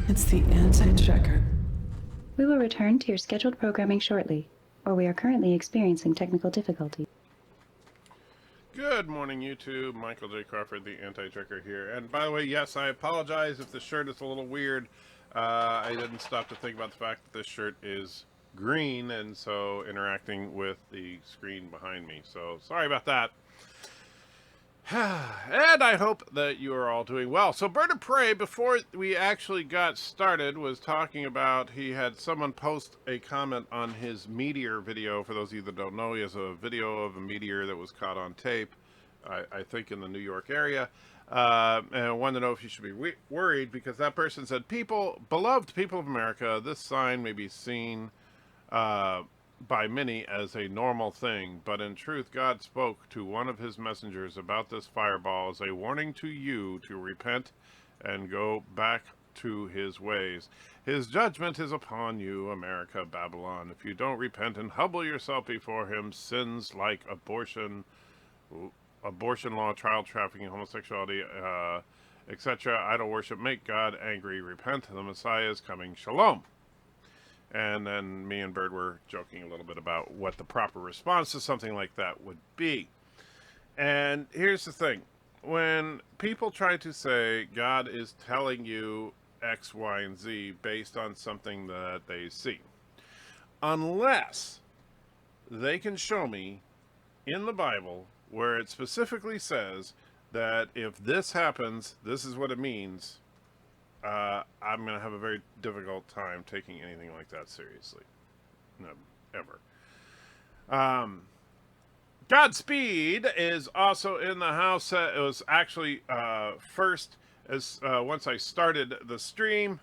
It's the anti-checker. We will return to your scheduled programming shortly, or we are currently experiencing technical difficulties. Good morning, YouTube. Michael J. Crawford, the anti-checker here. And by the way, yes, I apologize if the shirt is a little weird. I didn't stop to think about the fact that this shirt is green, and so interacting with the screen behind me. So sorry about that. And I hope that you are all doing well. So BIRDOPREY, before we actually got started, was talking about he had someone post a comment on his meteor video. For those of you that don't know, he has a video of a meteor that was caught on tape, I think in the New York area. And I wanted to know if you should be worried, because that person said, beloved people of America, this sign may be seen by many as a normal thing, but in truth God spoke to one of his messengers about this fireball as a warning to you to repent and go back to his ways. His judgment is upon you, America, Babylon. If you don't repent and humble yourself before him, sins like abortion law, child trafficking, homosexuality, etc., idol worship, make God angry, repent, the Messiah is coming, shalom. And then me and Bird were joking a little bit about what the proper response to something like that would be. And here's the thing. When people try to say God is telling you X, Y, and Z based on something that they see, unless they can show me in the Bible where it specifically says that if this happens, this is what it means, I'm going to have a very difficult time taking anything like that seriously. No, ever. Godspeed is also in the house. It was actually first as once I started the stream.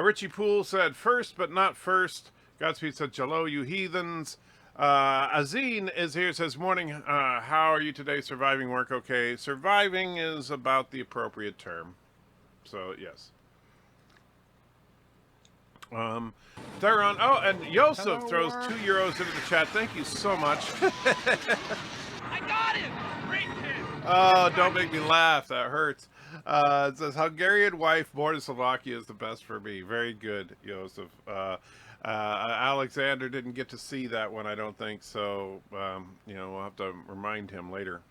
Richie Poole said first, but not first. Godspeed said, "Jello, you heathens." Azine is here, says, morning, how are you today? Surviving work okay? Surviving is about the appropriate term. So, yes. Theron, oh, and Yosef throws €2 into the chat. Thank you so much. I got him! Great kid! Oh, don't make me laugh. That hurts. It says, Hungarian wife born in Slovakia is the best for me. Very good, Yosef. Alexander didn't get to see that one, I don't think, so, we'll have to remind him later.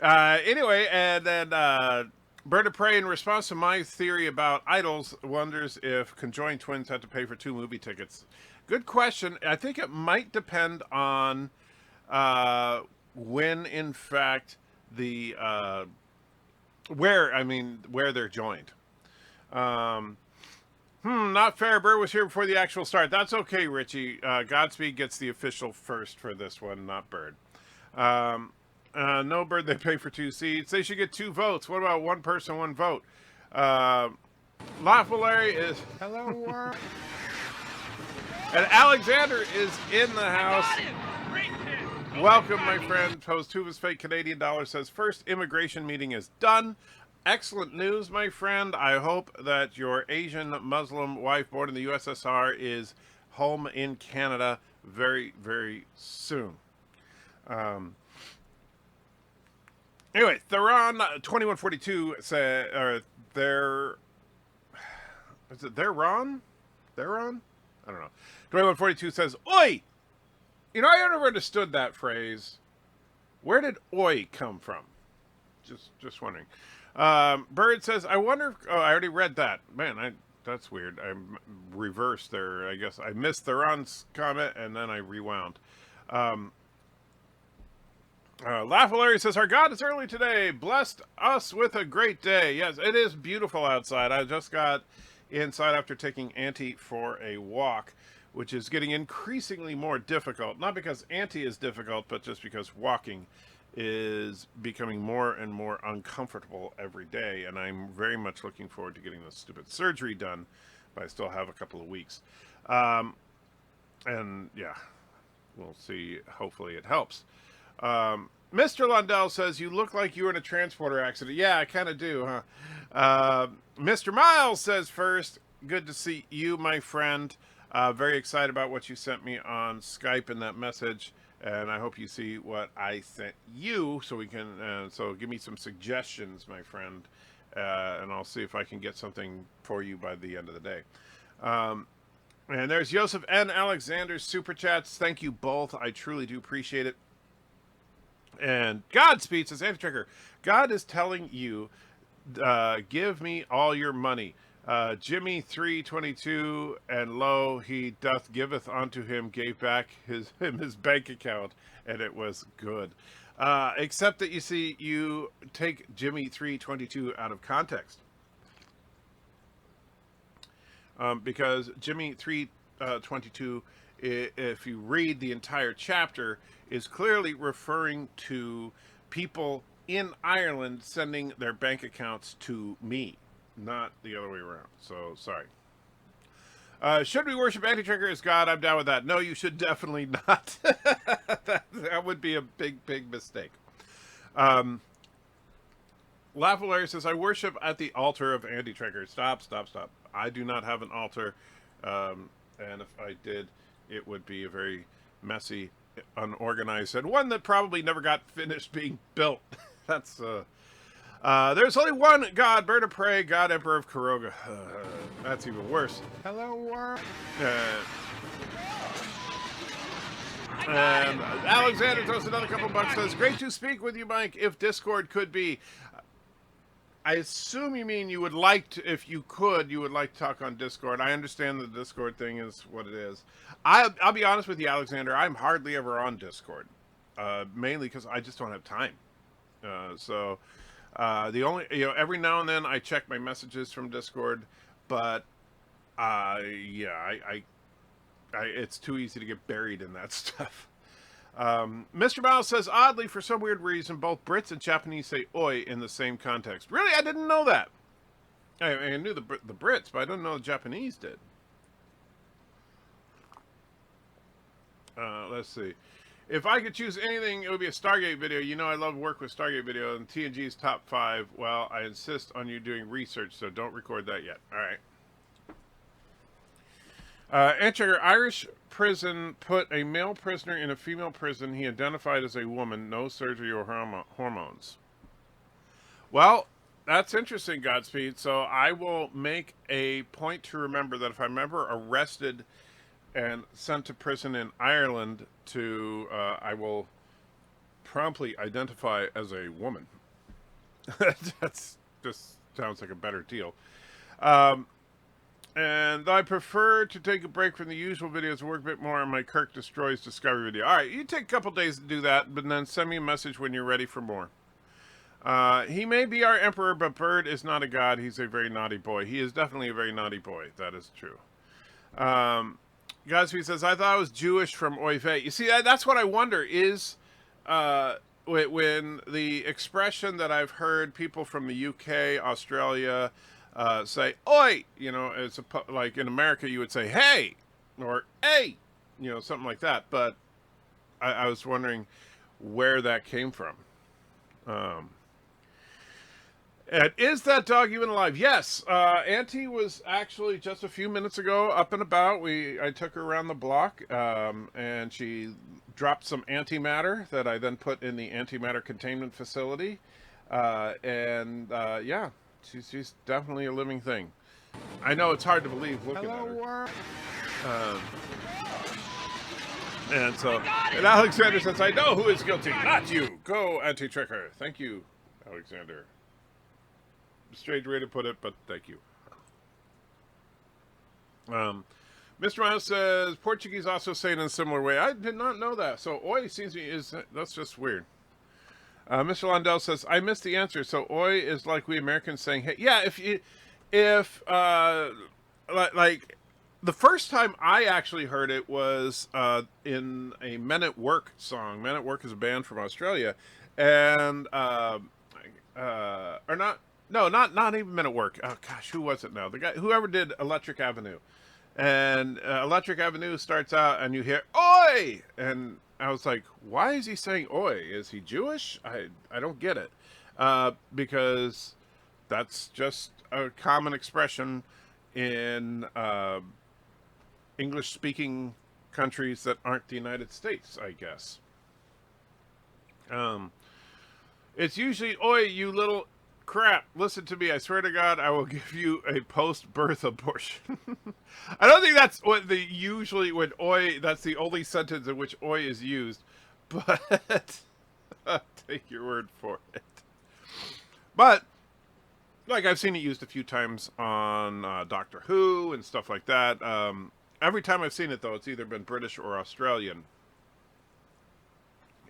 Anyway, and then, BIRDOPREY, in response to my theory about idols, wonders if conjoined twins had to pay for 2 movie tickets. Good question. I think it might depend on when, in fact, the where they're joined. Not fair. Bird was here before the actual start. That's okay, Richie. Godspeed gets the official first for this one, not Bird. No, Bird, they pay for 2 seats. They should get 2 votes. What about 1 person, 1 vote? Lawful Larry is... Hello, world. And Alexander is in the house. Welcome, my friend. Post 2 of his fake Canadian dollar says, first immigration meeting is done. Excellent news, my friend. I hope that your Asian Muslim wife born in the USSR is home in Canada very, very soon. Anyway, Theron 2142 said, is it Theron? Theron? I don't know. 2142 says, oi! You know, I never understood that phrase. Where did oi come from? Just wondering. Bird says, I wonder if, I already read that. Man, that's weird. I reversed there. I guess I missed Theron's comment and then I rewound. Larry says, our God is early today. Blessed us with a great day. Yes, it is beautiful outside. I just got inside after taking Auntie for a walk, which is getting increasingly more difficult. Not because Auntie is difficult, but just because walking is becoming more and more uncomfortable every day. And I'm very much looking forward to getting this stupid surgery done, but I still have a couple of weeks. And yeah, we'll see. Hopefully it helps. Mr. Lundell says, you look like you were in a transporter accident. Yeah, I kind of do, huh? Mr. Miles says, first, good to see you, my friend. Very excited about what you sent me on Skype in that message. And I hope you see what I sent you so we can, so give me some suggestions, my friend. and I'll see if I can get something for you by the end of the day. And there's Joseph and Alexander's super chats. Thank you both. I truly do appreciate it. And Godspeed says, Anti-Tracker, God is telling you, give me all your money. Jimmy 3:22, and lo, he doth giveth unto him, gave back his bank account, and it was good. Except that, you see, you take Jimmy 3:22 out of context. Because Jimmy 3:22, if you read the entire chapter, is clearly referring to people in Ireland sending their bank accounts to me, not the other way around. So, sorry. Should we worship Anti-Tracker as God? I'm down with that. No, you should definitely not. that would be a big, big mistake. Lavalier says, I worship at the altar of Anti-Tracker. Stop. I do not have an altar. And if I did, it would be a very messy, unorganized, and one that probably never got finished being built. That's, there's only one God, BIRDOPREY, God Emperor of Kuroga. That's even worse. Hello, world. And Alexander throws another couple bucks, says, great to speak with you, Mike, if Discord could be. I assume you mean you would like to, if you could, you would like to talk on Discord. I understand the Discord thing is what it is. I'll be honest with you, Alexander, I'm hardly ever on Discord. Mainly because I just don't have time. The only, every now and then I check my messages from Discord, but it's too easy to get buried in that stuff. Mr. Mouse says, oddly, for some weird reason, both Brits and Japanese say oi in the same context. Really? I didn't know that. I knew the Brits, but I didn't know the Japanese did. Let's see. If I could choose anything, it would be a Stargate video. You know I love work with Stargate video, and TNG's top 5. Well, I insist on you doing research, so don't record that yet. All right. Anti-Tracker, Irish prison put a male prisoner in a female prison. He identified as a woman. No surgery or hormones. Well, that's interesting, Godspeed. So I will make a point to remember that if I'm ever arrested and sent to prison in Ireland, I will promptly identify as a woman. That's just sounds like a better deal. And I prefer to take a break from the usual videos and work a bit more on my Kirk Destroys Discovery video. All right, you take a couple days to do that, but then send me a message when you're ready for more. He may be our emperor, but Bird is not a god. He's a very naughty boy. He is definitely a very naughty boy. That is true. Godspeed says, I thought I was Jewish from Oy vey. You see, that's what I wonder is when the expression that I've heard people from the UK, Australia, say, oi, it's like in America you would say, hey, or hey, something like that. But I was wondering where that came from. And is that dog even alive? Yes. Auntie was actually just a few minutes ago up and about. I took her around the block, and she dropped some antimatter that I then put in the antimatter containment facility. Yeah. She's definitely a living thing. I know it's hard to believe looking at her. And Alexander says, I know who is guilty, not you. Go, Anti-Tracker. Thank you, Alexander. Strange way to put it, but thank you. Mr. Miles says, Portuguese also say it in a similar way. I did not know that. So, oi seems to be, that's just weird. Mr. Londell says, I missed the answer. So oi is like we Americans saying, hey, yeah, like the first time I actually heard it was in a Men at Work song. Men at Work is a band from Australia. And, not even Men at Work. Oh gosh, who was it now? The guy, whoever did Electric Avenue. And Electric Avenue starts out and you hear, oi! And I was like, why is he saying oi? Is he Jewish? I don't get it. Because that's just a common expression in English-speaking countries that aren't the United States, I guess. It's usually, oi, you little crap. Listen to me. I swear to God, I will give you a post-birth abortion. I don't think that's what when oi, that's the only sentence in which oi is used. But I'll take your word for it. But, like, I've seen it used a few times on Doctor Who and stuff like that. Every time I've seen it, though, it's either been British or Australian.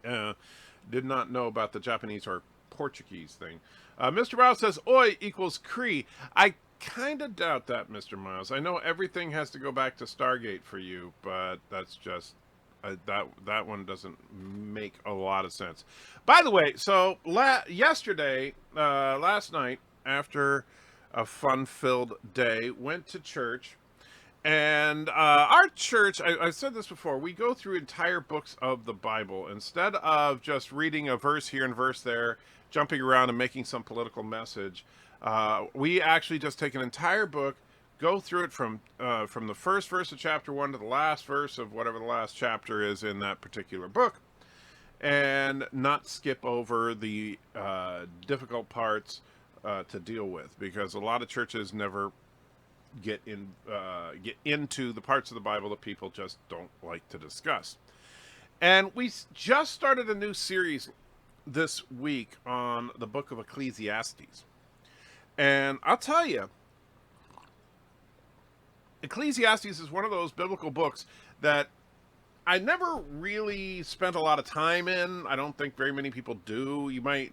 Did not know about the Japanese or Portuguese thing. Mr. Miles says, oi equals Cree. I kind of doubt that, Mr. Miles. I know everything has to go back to Stargate for you, but that's just... that one doesn't make a lot of sense. By the way, so last night, after a fun-filled day, went to church. And our church, I've said this before, we go through entire books of the Bible. Instead of just reading a verse here and verse there, jumping around and making some political message, we actually just take an entire book, go through it from the first verse of chapter 1 to the last verse of whatever the last chapter is in that particular book, and not skip over the difficult parts to deal with, because a lot of churches never get into the parts of the Bible that people just don't like to discuss. And we just started a new series this week on the book of Ecclesiastes. And I'll tell you, Ecclesiastes is one of those biblical books that I never really spent a lot of time in. I don't think very many people do. You might,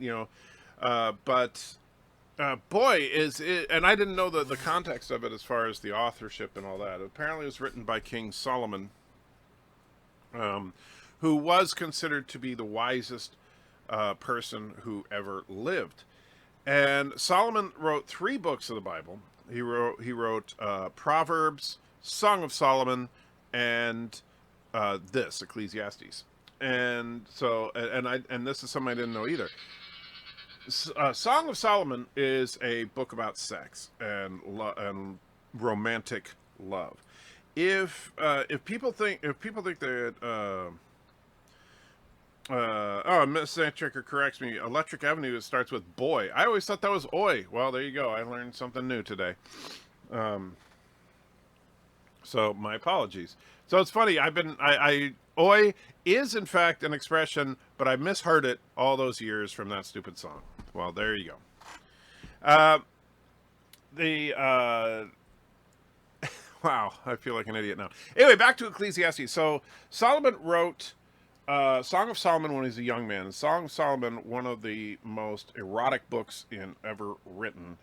but boy, is it, and I didn't know the context of it as far as the authorship and all that. Apparently it was written by King Solomon, who was considered to be the wisest person who ever lived. And Solomon wrote 3 books of the Bible. He wrote Proverbs, Song of Solomon, and this Ecclesiastes. And so, and this is something I didn't know either. Song of Solomon is a book about sex and romantic love. If people think that Miss Sandchecker corrects me, Electric Avenue starts with boy. I always thought that was oi. Well, there you go. I learned something new today. So my apologies. So it's funny. Oi is in fact an expression, but I misheard it all those years from that stupid song. Well, there you go. Wow, I feel like an idiot now. Anyway, back to Ecclesiastes. So Solomon wrote Song of Solomon when he was a young man. Song of Solomon, one of the most erotic books ever written.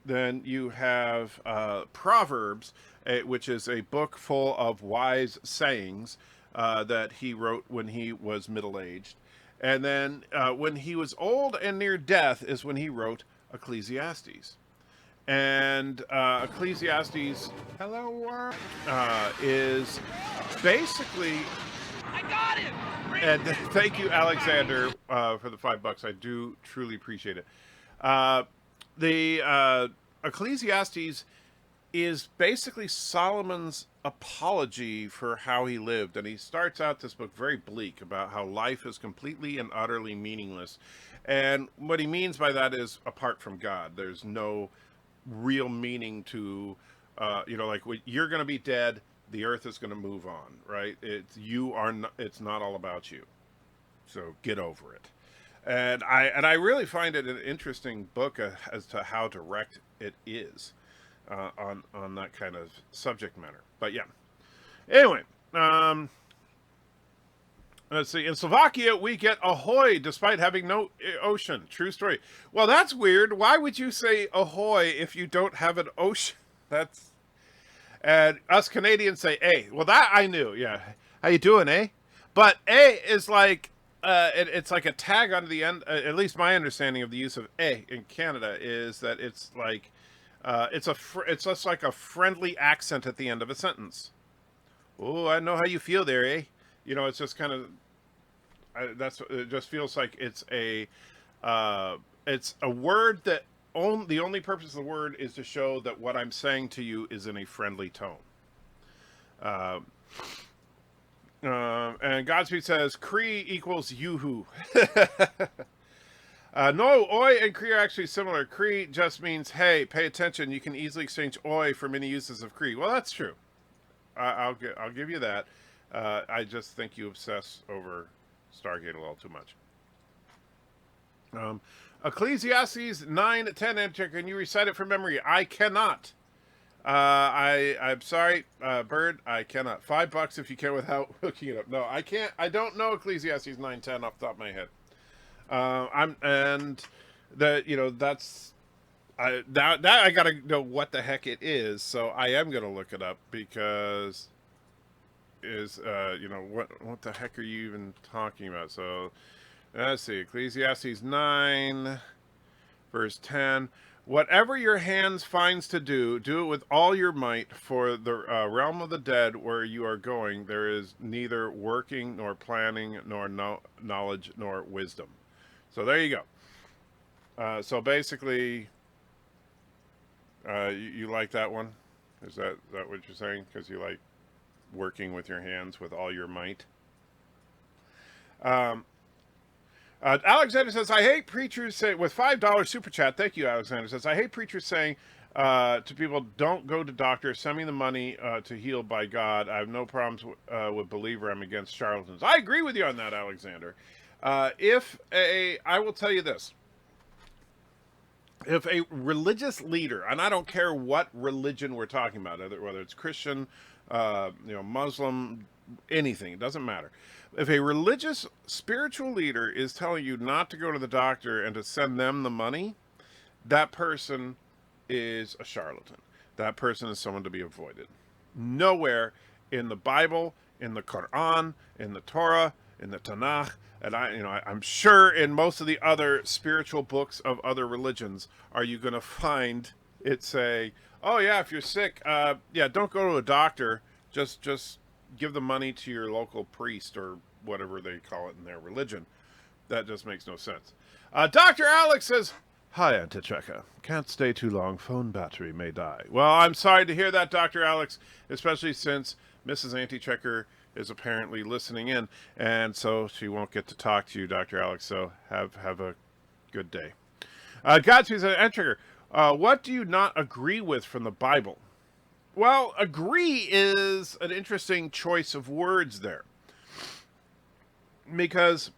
Then you have Proverbs, which is a book full of wise sayings that he wrote when he was middle-aged. And then when he was old and near death is when he wrote Ecclesiastes. And Ecclesiastes, hello world, is basically... I got him! And thank you, Alexander, for the $5. I do truly appreciate it. The Ecclesiastes is basically Solomon's apology for how he lived. And he starts out this book very bleak about how life is completely and utterly meaningless. And what he means by that is apart from God. There's no real meaning to, like you're going to be dead. The earth is going to move on, right? It's not all about you. So get over it. And I really find it an interesting book as to how direct it is on that kind of subject matter. But yeah. Anyway, let's see. In Slovakia, we get ahoy despite having no ocean. True story. Well, that's weird. Why would you say ahoy if you don't have an ocean? And us Canadians say "eh." Well, that I knew. Yeah. How you doing, eh? But "eh" is like it's like a tag on the end. At least my understanding of the use of "eh" in Canada is that it's like it's just like a friendly accent at the end of a sentence. Oh, I know how you feel there, eh? It's just kind of it just feels like it's a word that the only purpose of the word is to show that what I'm saying to you is in a friendly tone. And Godspeed says Cree equals yoo-hoo. No, oi and Cree are actually similar. Cree just means, hey, pay attention. You can easily exchange oi for many uses of Cree. Well, that's true. I'll give you that. I just think you obsess over Stargate a little too much. Ecclesiastes 9:10. Enter. Can you recite it from memory? I cannot. I'm sorry, Bird. I cannot. $5 if you can without hooking it up. No, I can't. I don't know Ecclesiastes 9:10 off the top of my head. That's that I gotta know what the heck it is. So I am gonna look it up because what the heck are you even talking about? So let's see, Ecclesiastes 9, verse 10. Whatever your hands finds to do, do it with all your might, for the realm of the dead where you are going, there is neither working, nor planning, nor knowledge, nor wisdom. So there you go. So basically, you like that one? Is that what you're saying? Because you like working with your hands with all your might? Alexander says, I hate preachers saying, with $5 super chat, thank you, Alexander says, I hate preachers saying to people, don't go to doctors, send me the money to heal by God. I have no problems with believer. I'm against charlatans. I agree with you on that, Alexander. I will tell you this. If a religious leader, and I don't care what religion we're talking about, whether it's Christian, Muslim, anything, it doesn't matter. If a religious spiritual leader is telling you not to go to the doctor and to send them the money, that person is a charlatan. That person is someone to be avoided. Nowhere in the Bible, in the Quran, in the Torah, in the Tanakh, and I'm sure in most of the other spiritual books of other religions, are you going to find it say, oh yeah, if you're sick, don't go to a doctor, just give the money to your local priest or whatever they call it in their religion. That just makes no sense. Dr. Alex says, hi, Antitreca. Can't stay too long. Phone battery may die. Well, I'm sorry to hear that, Dr. Alex, especially since Mrs. Antitrecker is apparently listening in, and so she won't get to talk to you, Dr. Alex, so have a good day. Godspeed says, Antitrecker, what do you not agree with from the Bible? Well, agree is an interesting choice of words there. Because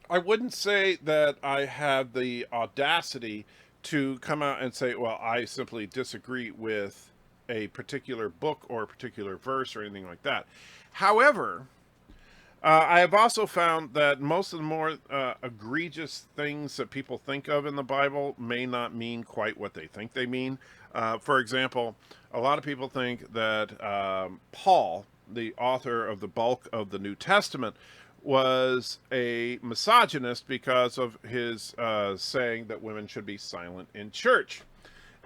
I wouldn't say that I have the audacity to come out and say, well, I simply disagree with a particular book or a particular verse or anything like that. However, I have also found that most of the more egregious things that people think of in the Bible may not mean quite what they think they mean. For example, a lot of people think that Paul, the author of the bulk of the New Testament, was a misogynist because of his saying that women should be silent in church.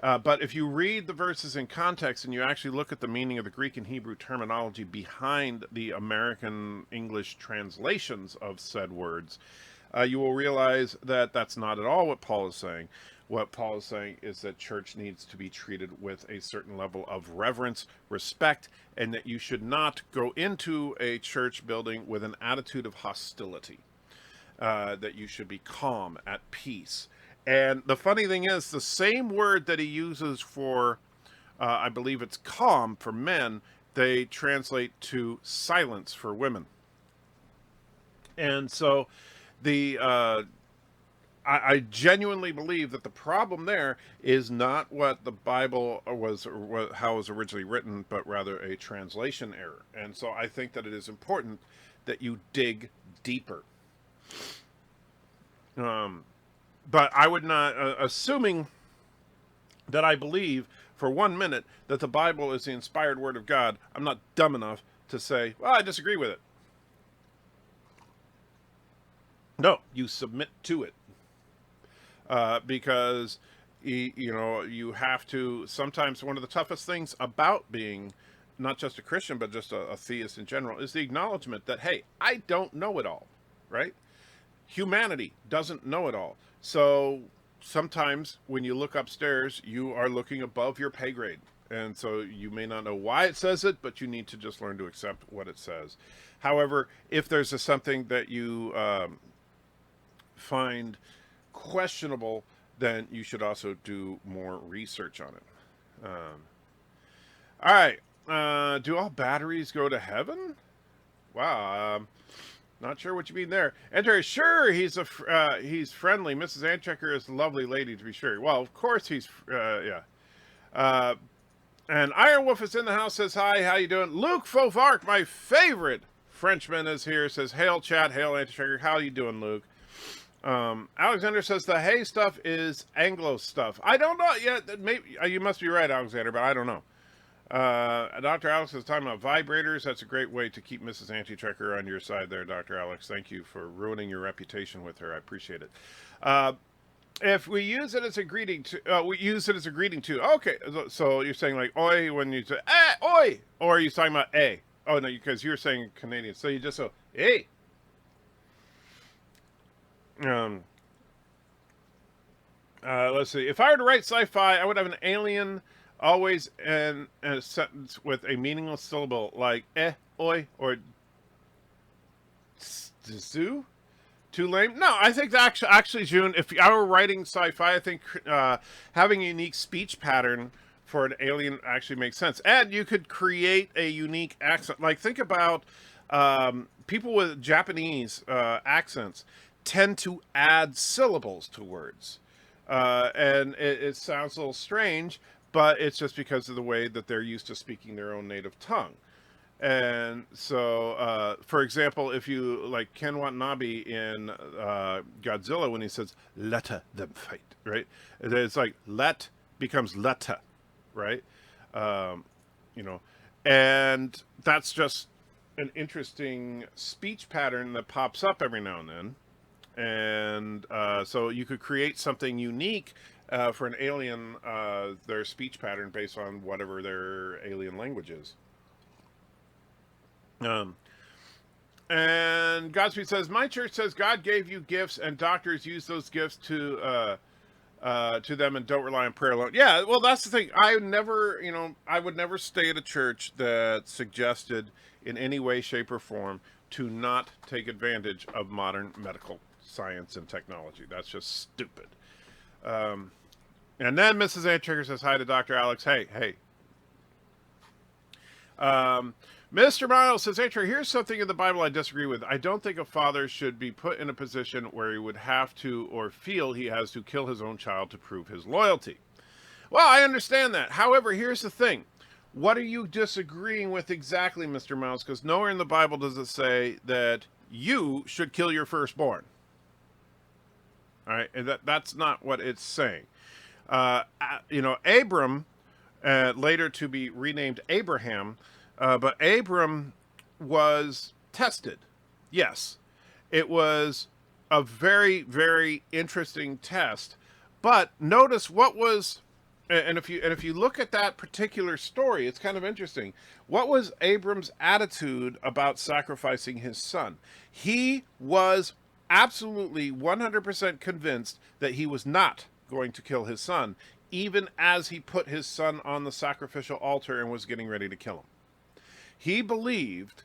But if you read the verses in context and you actually look at the meaning of the Greek and Hebrew terminology behind the American English translations of said words, you will realize that that's not at all what Paul is saying. What Paul is saying is that church needs to be treated with a certain level of reverence, respect, and that you should not go into a church building with an attitude of hostility. That you should be calm, at peace. And the funny thing is, the same word that he uses for, I believe it's calm for men, they translate to silence for women. And so I genuinely believe that the problem there is not what the Bible was, or how it was originally written, but rather a translation error. And so I think that it is important that you dig deeper. But I would not, assuming that I believe for 1 minute that the Bible is the inspired word of God, I'm not dumb enough to say, well, I disagree with it. No, you submit to it. Because, you have to, sometimes one of the toughest things about being not just a Christian, but just a theist in general, is the acknowledgement that, hey, I don't know it all, right? Humanity doesn't know it all. So sometimes when you look upstairs, you are looking above your pay grade. And so you may not know why it says it, but you need to just learn to accept what it says. However, if there's something that you find questionable, then you should also do more research on it. All right. Do all batteries go to heaven? Wow. Not sure what you mean there. Enter. Sure, he's friendly. Mrs. Anchecker is a lovely lady, to be sure. Well, of course he's yeah. And Iron Wolf is in the house. Says hi. How you doing? Luke Fauvark, my favorite Frenchman, is here. Says hail, chat. Hail, Anchecker. How you doing, Luke? Alexander says the hay stuff is Anglo stuff. I don't know. Yeah, maybe you must be right, Alexander, but I don't know. Dr. Alex is talking about vibrators. That's a great way to keep Mrs. Anti-Checker on your side there, Dr. Alex. Thank you for ruining your reputation with her. I appreciate it. If we use it as a greeting to, we use it as a greeting to. Okay, so you're saying like oi when you say oi, or are you talking about a? Oh no, because you're saying Canadian, so you just so hey. Let's see. If I were to write sci-fi, I would have an alien always in a sentence with a meaningless syllable like oi, or zoo. Too lame? No, I think that actually, June, if I were writing sci-fi, I think having a unique speech pattern for an alien actually makes sense. And you could create a unique accent. Like, think about people with Japanese accents tend to add syllables to words. And it sounds a little strange, but it's just because of the way that they're used to speaking their own native tongue. And so, for example, if you like Ken Watanabe in Godzilla, when he says, let them fight, right? It's like let becomes letta, right? You know, and that's just an interesting speech pattern that pops up every now and then. And so you could create something unique for an alien, their speech pattern based on whatever their alien language is. And Godspeed says, my church says God gave you gifts and doctors use those gifts to them and don't rely on prayer alone. Yeah, well, that's the thing. I would never stay at a church that suggested in any way, shape, or form to not take advantage of modern medical science and technology. That's just stupid. And then Mrs. Antrigger says hi to Dr. Alex. Hey. Mr. Miles says, Antrigger, here's something in the Bible I disagree with. I don't think a father should be put in a position where he would have to or feel he has to kill his own child to prove his loyalty. Well, I understand that. However, here's the thing. What are you disagreeing with exactly, Mr. Miles? Because nowhere in the Bible does it say that you should kill your firstborn. All right, and that's not what it's saying. Abram, later to be renamed Abraham, but Abram was tested. Yes, it was a very, very interesting test. But notice what was, and if you look at that particular story, it's kind of interesting. What was Abram's attitude about sacrificing his son? He was absolutely 100% convinced that he was not going to kill his son, even as he put his son on the sacrificial altar and was getting ready to kill him. He believed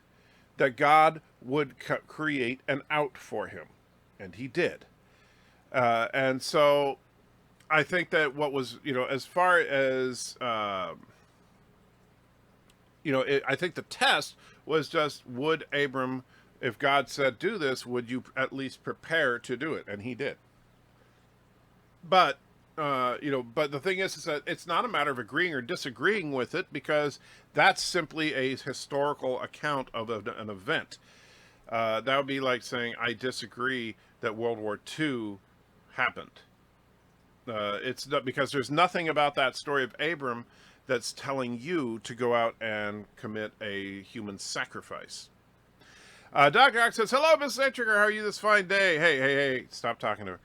that God would create an out for him, and he did. And so I think that what was, as far as, I think the test was just, would Abram, if God said do this, would you at least prepare to do it? And he did. But but the thing is that it's not a matter of agreeing or disagreeing with it, because that's simply a historical account of an event. That would be like saying, I disagree that World War II happened. It's not, because there's nothing about that story of Abram that's telling you to go out and commit a human sacrifice. Dr. Ox says, hello, Mrs. Etchinger. How are you this fine day? Hey, stop talking to her.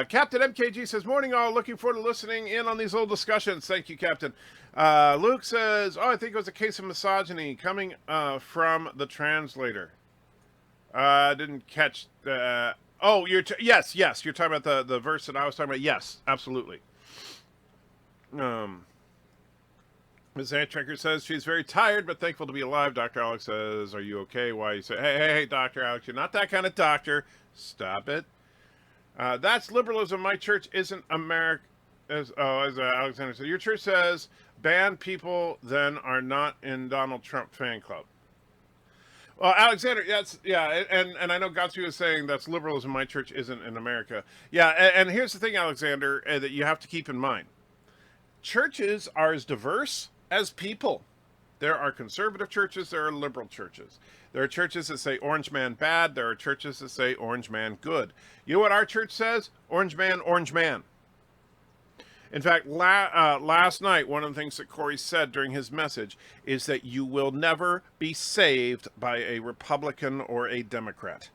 Captain MKG says, morning all, looking forward to listening in on these old discussions. Thank you, Captain. Luke says, I think it was a case of misogyny coming from the translator. Didn't catch yes, you're talking about the verse that I was talking about. Yes, absolutely. Ms. Antrekker says she's very tired but thankful to be alive. Dr. Alex says, are you okay? Why? You say, hey, Dr. Alex, you're not that kind of doctor. Stop it. That's liberalism. My church isn't America. As Alexander said, your church says banned people then are not in Donald Trump fan club. Well, Alexander, and I know Gotsby was saying that's liberalism. My church isn't in America. Yeah, and here's the thing, Alexander, that you have to keep in mind: churches are as diverse as people. There are conservative churches, there are liberal churches. There are churches that say orange man bad, there are churches that say orange man good. You know what our church says? Orange man, orange man. In fact, last night, one of the things that Corey said during his message is that you will never be saved by a Republican or a Democrat.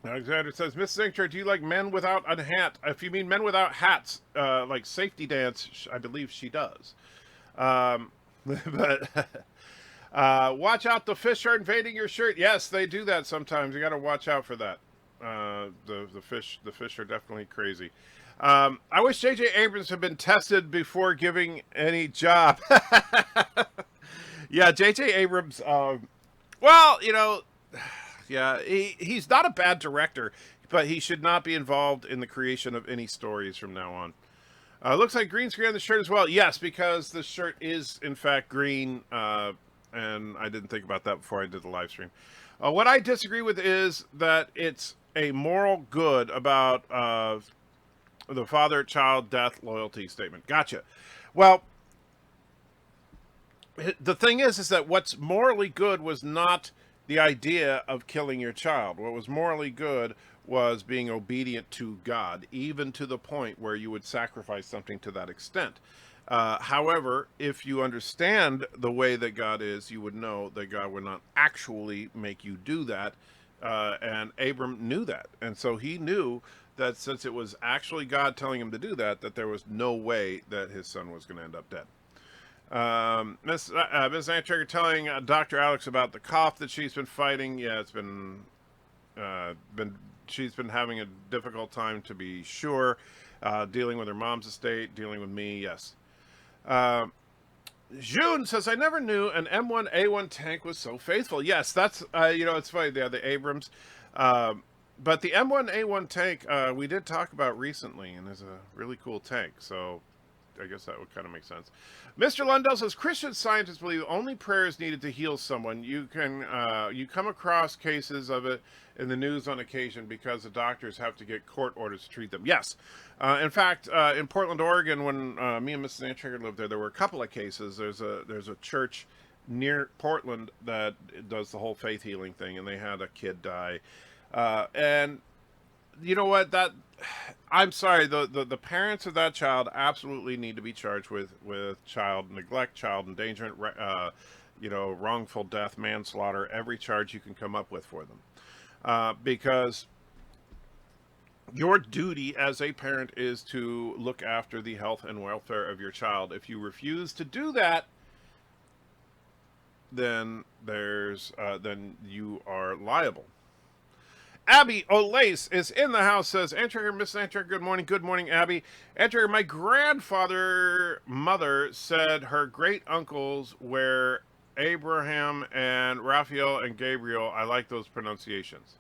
Alexander says, Mrs. Inkster, do you like men without a hat? If you mean men without hats, like safety dance, I believe she does. But watch out, the fish are invading your shirt. Yes, they do that sometimes. You got to watch out for that. The fish are definitely crazy. I wish J.J. Abrams had been tested before giving any job. Yeah, J.J. Abrams, well, you know, yeah, he's not a bad director, but he should not be involved in the creation of any stories from now on. Looks like green screen on the shirt as well. Yes, because the shirt is, in fact, green, and I didn't think about that before I did the live stream. What I disagree with is that it's a moral good about the father-child death loyalty statement. Gotcha. Well, the thing is that what's morally good was not the idea of killing your child. What was morally good was being obedient to God, even to the point where you would sacrifice something to that extent. However, if you understand the way that God is, you would know that God would not actually make you do that. And Abram knew that. And so he knew that since it was actually God telling him to do that, that there was no way that his son was going to end up dead. Miss Antrager telling Dr. Alex about the cough that she's been fighting. Yeah, it's been she's been having a difficult time, to be sure, dealing with her mom's estate, dealing with me. Yes. June says, I never knew an M1A1 tank was so faithful. Yes, that's, you know, it's funny. The Abrams. But the M1A1 tank, we did talk about recently, and there's a really cool tank. So I guess that would kind of make sense. Mr. Lundell says, Christian scientists believe only prayer is needed to heal someone. You come across cases of it in the news on occasion because the doctors have to get court orders to treat them. Yes. In fact, in Portland, Oregon, when me and Mrs. Antrager lived there were a couple of cases. There's a church near Portland that does the whole faith healing thing, and they had a kid die. And you know what? I'm sorry. The parents of that child absolutely need to be charged with child neglect, child endangerment, wrongful death, manslaughter, every charge you can come up with for them, because your duty as a parent is to look after the health and welfare of your child. If you refuse to do that, then you are liable. Abby Olace is in the house, says, Antrager, Miss Antrager, good morning. Good morning, Abby. Antrager, my mother said her great uncles were Abraham and Raphael and Gabriel. I like those pronunciations.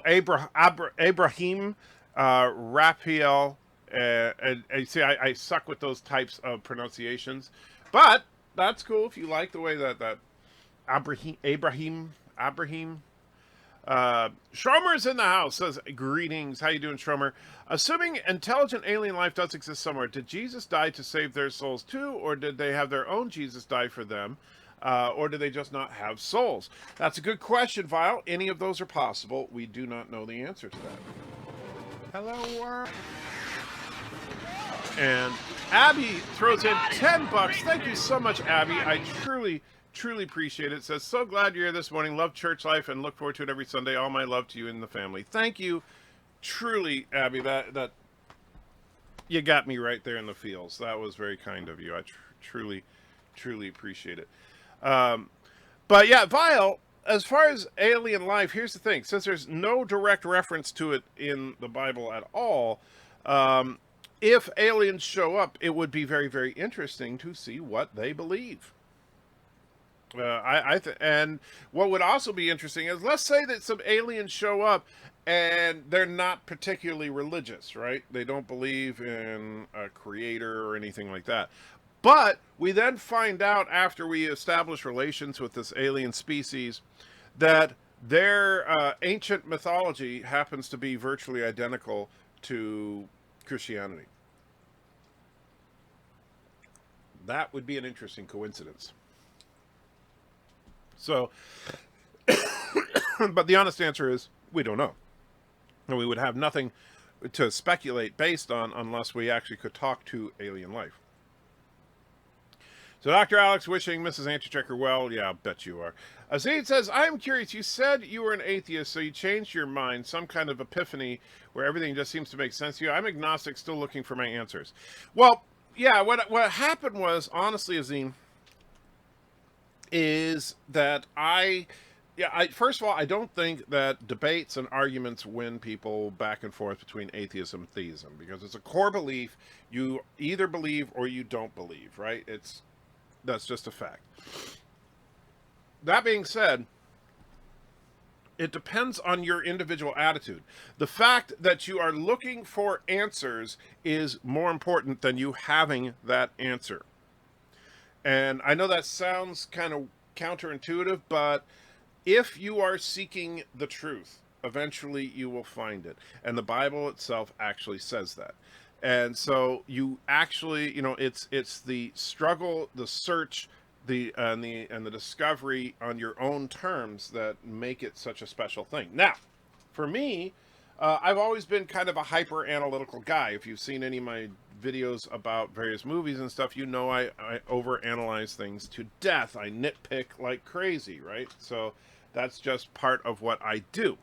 Abraham, Raphael, and see, I suck with those types of pronunciations, but that's cool if you like the way that Abraham. Schromer's in the house, says, greetings. How you doing, Schromer? Assuming intelligent alien life does exist somewhere, did Jesus die to save their souls too, or did they have their own Jesus die for them? Or do they just not have souls? That's a good question, Vile. Any of those are possible. We do not know the answer to that. Hello, world. And Abby throws in $10. Thank you so much, Abby. I truly appreciate it. Says, so glad you're here this morning. Love church life and look forward to it every Sunday. All my love to you and the family. Thank you. Truly, Abby, that you got me right there in the feels. That was very kind of you. I truly appreciate it. But yeah, Vile, as far as alien life, here's the thing. Since there's no direct reference to it in the Bible at all, if aliens show up, it would be very, very interesting to see what they believe. And what would also be interesting is, let's say that some aliens show up and they're not particularly religious, right? They don't believe in a creator or anything like that. But we then find out, after we establish relations with this alien species, that their ancient mythology happens to be virtually identical to Christianity. That would be an interesting coincidence. So, but the honest answer is we don't know. And we would have nothing to speculate based on unless we actually could talk to alien life. So Dr. Alex wishing Mrs. Antichecker well. Yeah, I'll bet you are. Azid says, I'm curious. You said you were an atheist, so you changed your mind. Some kind of epiphany where everything just seems to make sense to you. I'm agnostic, still looking for my answers. Well, yeah, what happened was, honestly, Azim, is that first of all, I don't think that debates and arguments win people back and forth between atheism and theism, because it's a core belief. You either believe or you don't believe, right? That's just a fact. That being said, it depends on your individual attitude. The fact that you are looking for answers is more important than you having that answer. And I know that sounds kind of counterintuitive, but if you are seeking the truth, eventually you will find it. And the Bible itself actually says that. And so you actually, it's the struggle, the search, and the discovery on your own terms that make it such a special thing. Now, for me, I've always been kind of a hyper analytical guy. If you've seen any of my videos about various movies and stuff, you know I overanalyze things to death. I nitpick like crazy, right? So that's just part of what I do.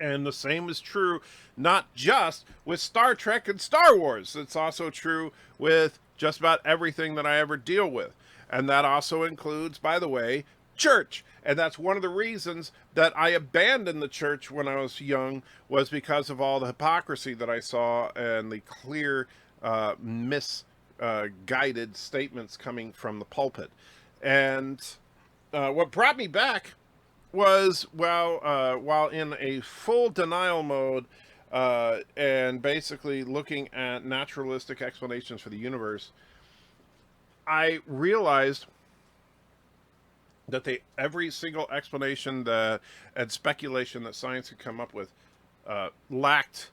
And the same is true not just with Star Trek and Star Wars. It's also true with just about everything that I ever deal with. And that also includes, by the way, church. And that's one of the reasons that I abandoned the church when I was young, was because of all the hypocrisy that I saw and the clear misguided statements coming from the pulpit. And what brought me back was, while in a full denial mode and basically looking at naturalistic explanations for the universe, I realized that every single explanation and speculation that science could come up with lacked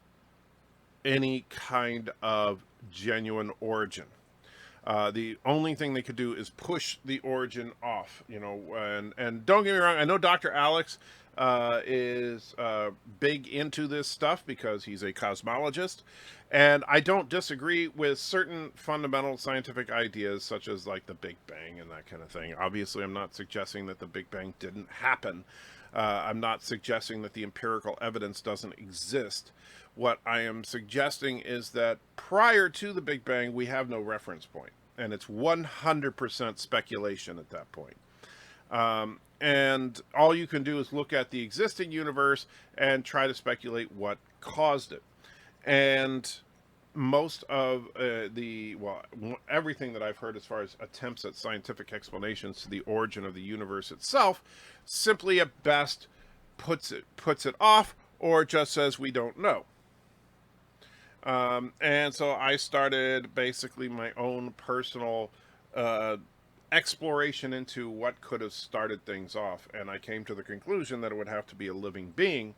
any kind of genuine origin. The only thing they could do is push the origin off, and don't get me wrong, I know Dr. Alex is big into this stuff because he's a cosmologist, and I don't disagree with certain fundamental scientific ideas, such as like the Big Bang and that kind of thing. Obviously, I'm not suggesting that the Big Bang didn't happen. I'm not suggesting that the empirical evidence doesn't exist. What I am suggesting is that prior to the Big Bang, we have no reference point, and it's 100% speculation at that point. And all you can do is look at the existing universe and try to speculate what caused it. And most of everything that I've heard as far as attempts at scientific explanations to the origin of the universe itself simply at best puts it off, or just says we don't know. And so I started basically my own personal exploration into what could have started things off. And I came to the conclusion that it would have to be a living being.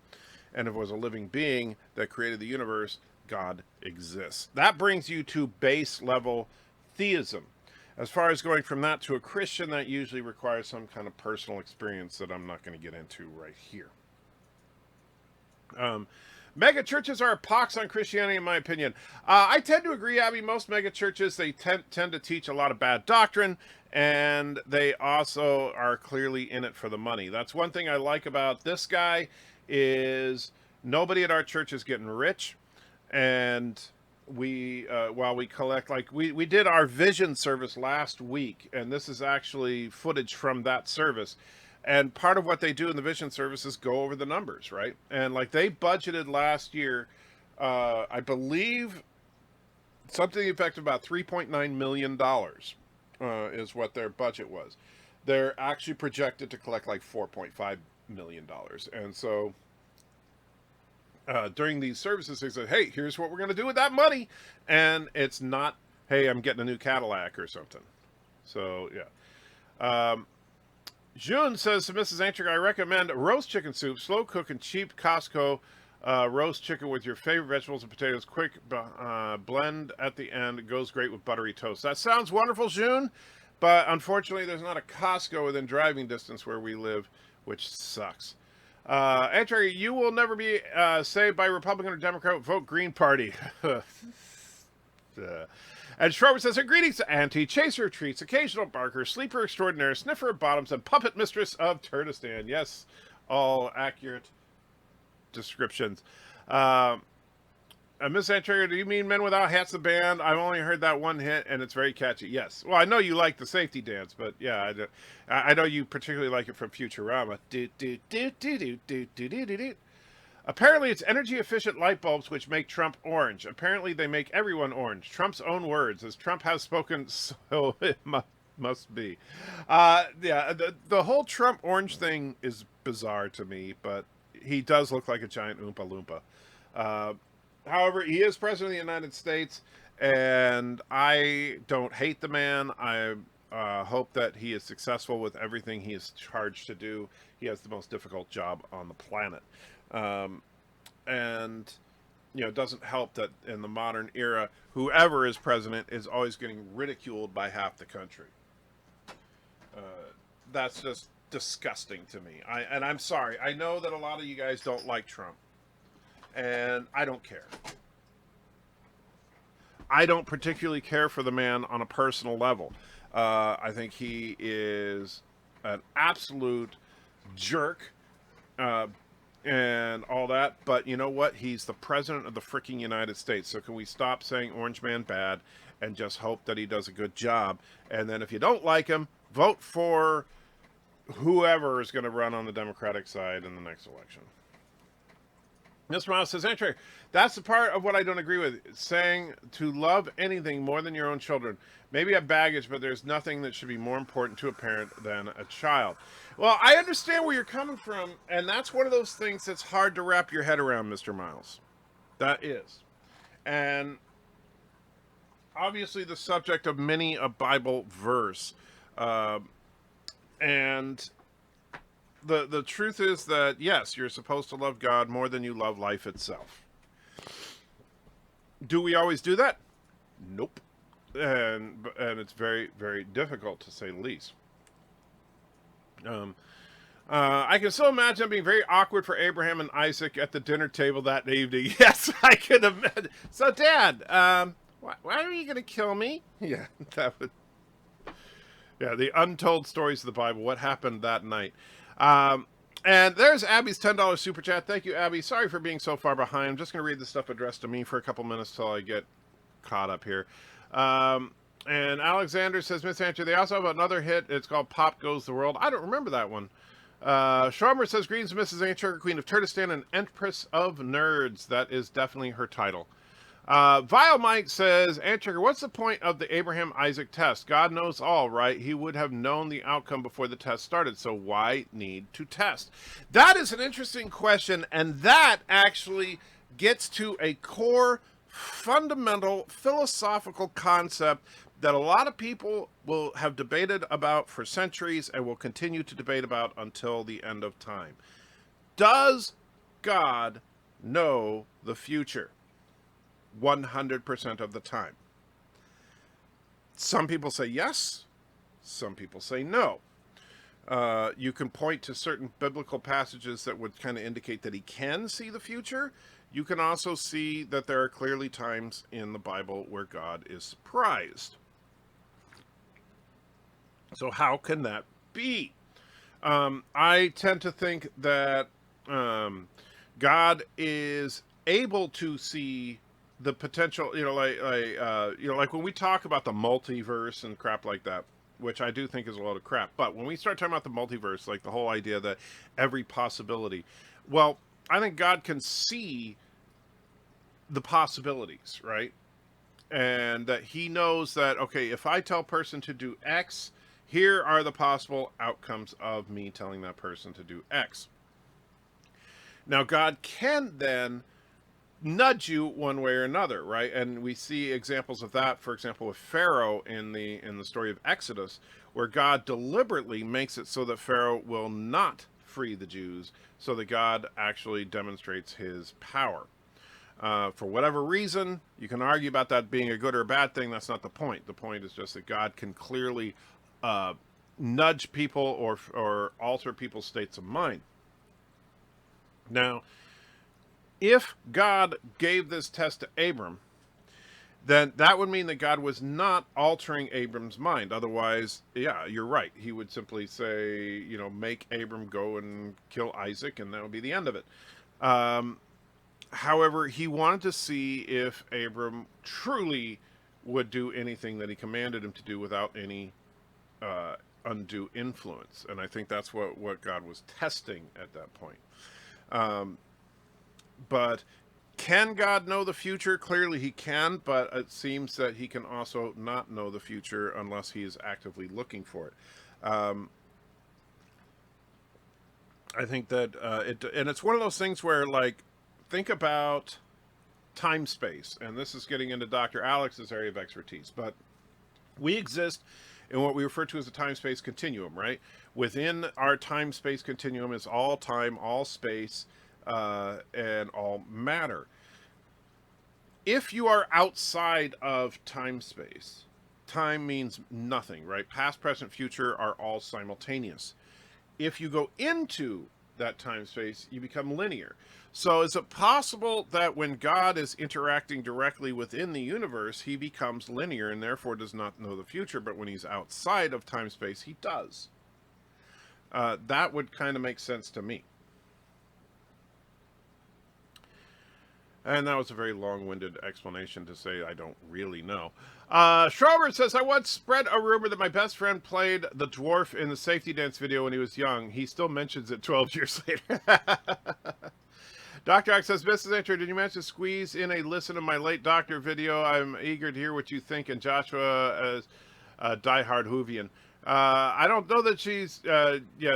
And if it was a living being that created the universe, God exists. That brings you to base level theism. As far as going from that to a Christian, that usually requires some kind of personal experience that I'm not going to get into right here. Mega churches are a pox on Christianity, in my opinion. I tend to agree, Abby. Most mega churches, they tend to teach a lot of bad doctrine, and they also are clearly in it for the money. That's one thing I like about this guy, is nobody at our church is getting rich. And while we collect, like we did our vision service last week, and this is actually footage from that service. And part of what they do in the vision service is go over the numbers, right? And like they budgeted last year, I believe something to the effect of about $3.9 million is what their budget was. they're actually projected to collect like $4.5 million. And so during these services, they said, hey, here's what we're going to do with that money. And it's not, hey, I'm getting a new Cadillac or something. So, yeah. June says to Mrs. Antrick, I recommend roast chicken soup, slow cook and cheap Costco roast chicken with your favorite vegetables and potatoes. Quick blend at the end. It goes great with buttery toast. That sounds wonderful, June. But unfortunately, there's not a Costco within driving distance where we live, which sucks. Antrick, you will never be saved by Republican or Democrat. Vote Green Party. And Crawford says, greetings to Auntie, chaser of treats, occasional barker, sleeper extraordinaire, sniffer of bottoms, and puppet mistress of Turdistan. Yes, all accurate descriptions. Miss Antrick, do you mean Men Without Hats the band? I've only heard that one hit, and it's very catchy. Yes. Well, I know you like the safety dance, but yeah, I know you particularly like it from Futurama. Do, do, do, do, do, do, do, do, do, do. Apparently, it's energy-efficient light bulbs which make Trump orange. Apparently, they make everyone orange. Trump's own words. As Trump has spoken, so it must be. Yeah, the whole Trump orange thing is bizarre to me, but he does look like a giant Oompa Loompa. However, he is president of the United States, and I don't hate the man. I hope that he is successful with everything he is charged to do. He has the most difficult job on the planet. And, you know, it doesn't help that in the modern era, whoever is president is always getting ridiculed by half the country. That's just disgusting to me. And I'm sorry. I know that a lot of you guys don't like Trump. And I don't care. I don't particularly care for the man on a personal level. I think he is an absolute jerk. And all that, but you know what? He's the president of the freaking United States. So can we stop saying Orange Man bad and just hope that he does a good job? And then if you don't like him, vote for whoever is going to run on the Democratic side in the next election. Mr. Miles says, Andrew, that's the part of what I don't agree with. Saying to love anything more than your own children. Maybe a baggage, but there's nothing that should be more important to a parent than a child. Well, I understand where you're coming from, and that's one of those things that's hard to wrap your head around, Mr. Miles. That is. And obviously the subject of many a Bible verse. And the truth is that, yes, you're supposed to love God more than you love life itself. Do we always do that? Nope. And it's very, very difficult, to say the least. I can still imagine it being very awkward for Abraham and Isaac at the dinner table that evening. Yes, I can imagine. So, Dad, why are you going to kill me? Yeah, that would... Yeah, the untold stories of the Bible. What happened that night? And there's Abby's $10 super chat. Thank you, Abby. Sorry for being so far behind. I'm just going to read the stuff addressed to me for a couple minutes till I get caught up here. And Alexander says, Miss Ancher, they also have another hit. It's called Pop Goes the World. I don't remember that one. Schwarmer says, greetings, Mrs. Ancher, Queen of Turdistan and Empress of Nerds. That is definitely her title. Vile Mike says, Ancher, what's the point of the Abraham-Isaac test? God knows all, right? He would have known the outcome before the test started, so why need to test? That is an interesting question, and that actually gets to a core, fundamental, philosophical concept that a lot of people will have debated about for centuries and will continue to debate about until the end of time. Does God know the future? 100% of the time. Some people say yes. Some people say no. You can point to certain biblical passages that would kind of indicate that he can see the future. You can also see that there are clearly times in the Bible where God is surprised. So how can that be? I tend to think that God is able to see the potential, like when we talk about the multiverse and crap like that, which I do think is a load of crap. But when we start talking about the multiverse, like the whole idea that every possibility, well, I think God can see the possibilities, right? And that he knows that, okay, if I tell a person to do X, here are the possible outcomes of me telling that person to do X. Now, God can then nudge you one way or another, right? And we see examples of that, for example, with Pharaoh in the story of Exodus, where God deliberately makes it so that Pharaoh will not free the Jews, so that God actually demonstrates his power. For whatever reason, you can argue about that being a good or a bad thing. That's not the point. The point is just that God can clearly nudge people or alter people's states of mind. Now, if God gave this test to Abram, then that would mean that God was not altering Abram's mind. Otherwise, yeah, you're right. He would simply say, make Abram go and kill Isaac, and that would be the end of it. However, he wanted to see if Abram truly would do anything that he commanded him to do without any undue influence. And I think that's what God was testing at that point. But can God know the future? Clearly he can, but it seems that he can also not know the future unless he is actively looking for it. I think that and it's one of those things where, like, think about time-space, and this is getting into Dr. Alex's area of expertise, but we exist in what we refer to as a time-space continuum, right? Within our time-space continuum is all time, all space, and all matter. If you are outside of time-space, time means nothing, right? Past, present, future are all simultaneous. If you go into that time-space, you become linear. So is it possible that when God is interacting directly within the universe, he becomes linear and therefore does not know the future, but when he's outside of time-space, he does? That would kind of make sense to me. And that was a very long-winded explanation to say I don't really know. Schrober says, I once spread a rumor that my best friend played the dwarf in the safety dance video when he was young. He still mentions it 12 years later. Dr. X says, Mrs. Intro, did you mention squeeze in a listen to my late doctor video? I'm eager to hear what you think. And Joshua as a diehard Whovian. I don't know that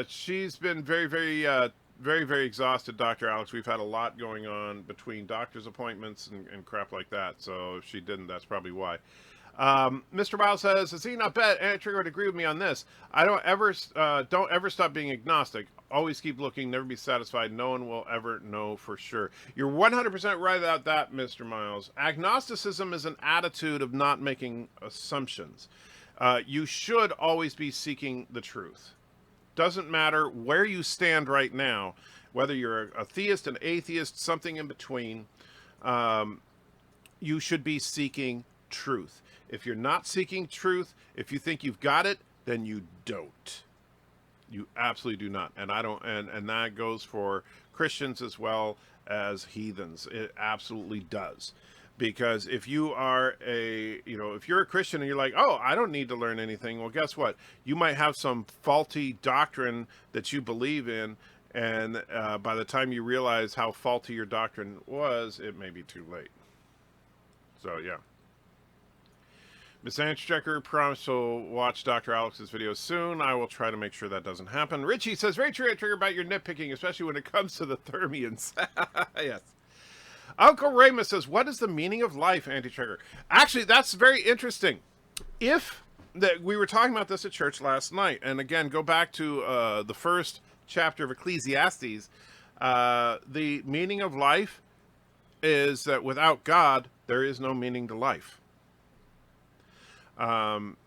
she's been very, very exhausted, Dr. Alex. We've had a lot going on between doctor's appointments and crap like that. So if she didn't, that's probably why. Mr. Miles says, "Is he not bet?" And Trigger would agree with me on this. I don't ever stop being agnostic. Always keep looking. Never be satisfied. No one will ever know for sure. You're 100% right about that, Mr. Miles. Agnosticism is an attitude of not making assumptions. You should always be seeking the truth. Doesn't matter where you stand right now, whether you're a theist, an atheist, something in between, you should be seeking truth. If you're not seeking truth, if you think you've got it, then you don't. You absolutely do not. And I don't, and that goes for Christians as well as heathens. It absolutely does. Because if you are if you're a Christian and you're like, oh, I don't need to learn anything, well, guess what? You might have some faulty doctrine that you believe in, and by the time you realize how faulty your doctrine was, it may be too late. So, yeah. Miss Anstrecker promised to watch Dr. Alex's video soon. I will try to make sure that doesn't happen. Richie says, very true, Trigger, about your nitpicking, especially when it comes to the Thermians. Yes. Uncle Ramus says, what is the meaning of life, Anti-Trigger? Actually, that's very interesting. We were talking about this at church last night, and again, go back to the first chapter of Ecclesiastes. The meaning of life is that without God, there is no meaning to life. And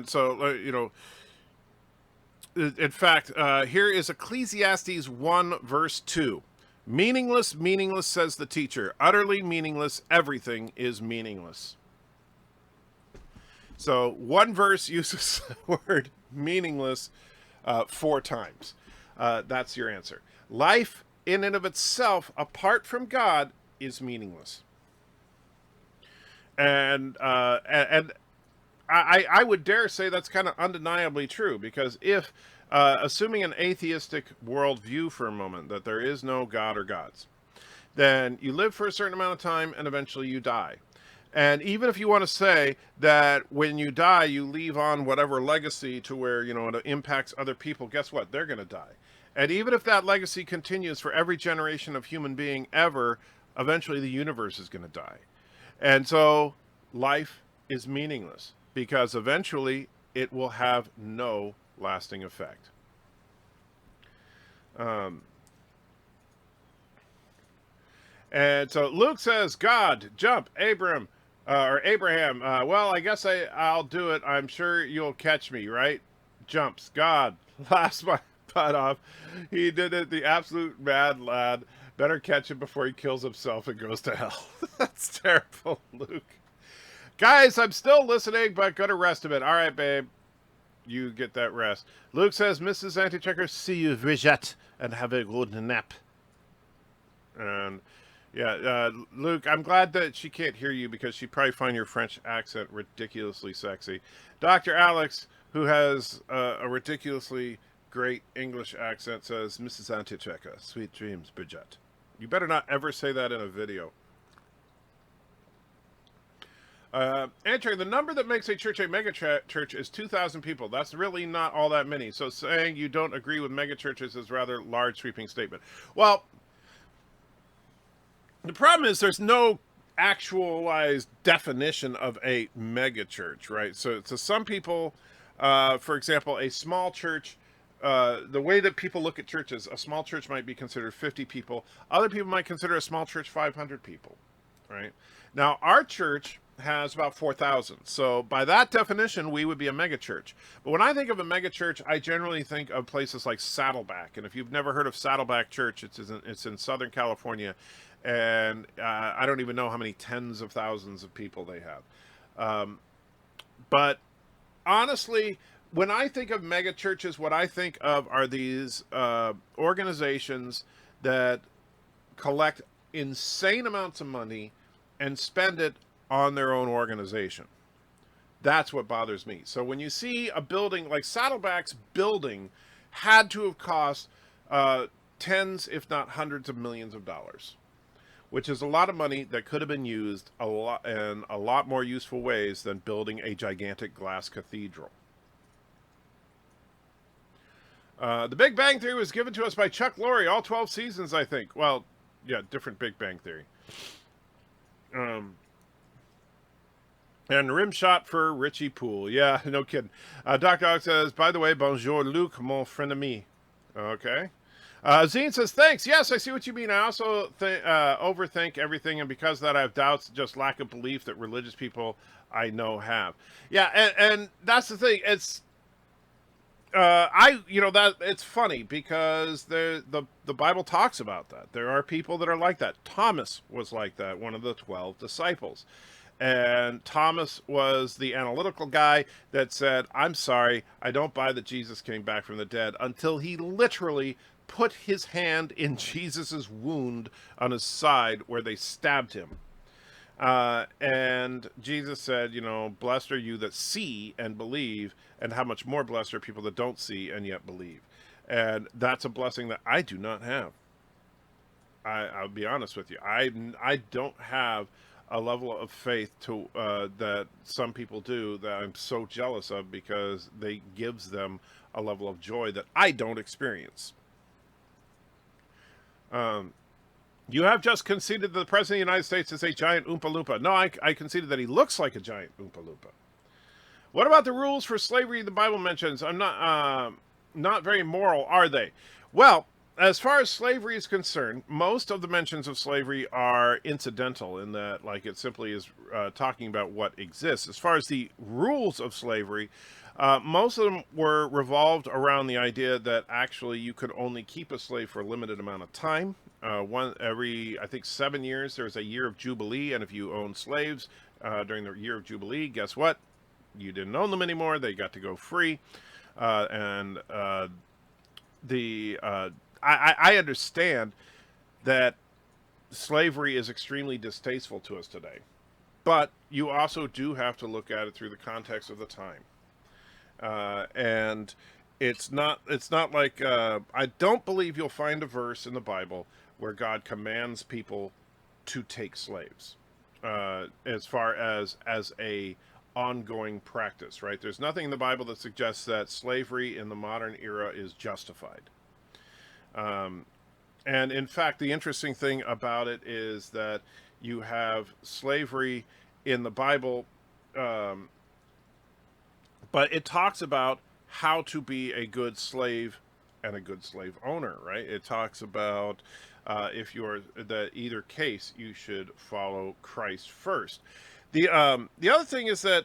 so, in fact, here is Ecclesiastes 1, verse 2. Meaningless, meaningless, says the teacher. Utterly meaningless, everything is meaningless. So one verse uses the word meaningless 4 times. That's your answer. Life in and of itself, apart from God, is meaningless. And I would dare say that's kind of undeniably true, because if assuming an atheistic worldview for a moment, that there is no God or gods, then you live for a certain amount of time and eventually you die. And even if you want to say that when you die, you leave on whatever legacy to where, it impacts other people, guess what? They're going to die. And even if that legacy continues for every generation of human being ever, eventually the universe is going to die. And so life is meaningless because eventually it will have no lasting effect. And so Luke says, God, jump, Abraham. Well, I guess I'll do it. I'm sure you'll catch me, right? Jumps. God, laughs my butt off. He did it, the absolute mad lad. Better catch him before he kills himself and goes to hell. That's terrible, Luke. Guys, I'm still listening, but gonna rest a bit. All right, babe. You get that rest. Luke says, Mrs. Anti-Checker, see you, Bridget, and have a good nap. And yeah, Luke, I'm glad that she can't hear you because she'd probably find your French accent ridiculously sexy. Dr. Alex, who has a ridiculously great English accent, says, Mrs. Anti-Checker, sweet dreams, Bridget. You better not ever say that in a video. Answering, the number that makes a church a megachurch is 2,000 people. That's really not all that many. So saying you don't agree with megachurches is rather large, sweeping statement. Well, the problem is there's no actualized definition of a megachurch, right? So some people, for example, a small church, the way that people look at churches, a small church might be considered 50 people. Other people might consider a small church 500 people, right? Now, our church has about 4,000. So by that definition, we would be a megachurch. But when I think of a megachurch, I generally think of places like Saddleback. And if you've never heard of Saddleback Church, it's in Southern California. And I don't even know how many tens of thousands of people they have. But honestly, when I think of megachurches, what I think of are these organizations that collect insane amounts of money and spend it on their own organization. That's what bothers me. So when you see a building like Saddleback's building had to have cost tens, if not hundreds of millions of dollars, which is a lot of money that could have been used a lot more useful ways than building a gigantic glass cathedral. The Big Bang Theory was given to us by Chuck Lorre, all 12 seasons, I think. Well, yeah, different Big Bang Theory. And rim shot for Richie Poole. Yeah, no kidding. Dr. Alex says, by the way, bonjour, Luc, mon friend ami. Okay. Zine says, thanks. Yes, I see what you mean. I also overthink everything, and because of that, I have doubts, just lack of belief that religious people I know have. Yeah, and that's the thing. It's that it's funny because the Bible talks about that. There are people that are like that. Thomas was like that, one of the 12 disciples. And Thomas was the analytical guy that said, I'm sorry, I don't buy that Jesus came back from the dead, until he literally put his hand in Jesus's wound on his side where they stabbed him. And Jesus said, blessed are you that see and believe, and how much more blessed are people that don't see and yet believe. And that's a blessing that I do not have. I'll be honest with you. I don't have a level of faith to that some people do that I'm so jealous of, because they gives them a level of joy that I don't experience. You have just conceded that the President of the United States is a giant Oompa Loompa. No, I conceded that he looks like a giant Oompa Loompa. What about the rules for slavery the Bible mentions? I'm not very moral, are they? Well, as far as slavery is concerned, most of the mentions of slavery are incidental, in that, like, it simply is talking about what exists. As far as the rules of slavery, most of them were revolved around the idea that actually you could only keep a slave for a limited amount of time. Every, I think, 7 years, there's a year of Jubilee, and if you own slaves during the year of Jubilee, guess what? You didn't own them anymore. They got to go free. I understand that slavery is extremely distasteful to us today, but you also do have to look at it through the context of the time. And it's not like, I don't believe you'll find a verse in the Bible where God commands people to take slaves. as far as a ongoing practice, right? There's nothing in the Bible that suggests that slavery in the modern era is justified. And in fact, the interesting thing about it is that you have slavery in the Bible, but it talks about how to be a good slave and a good slave owner, right? It talks about if you're that either case, you should follow Christ first. The other thing is that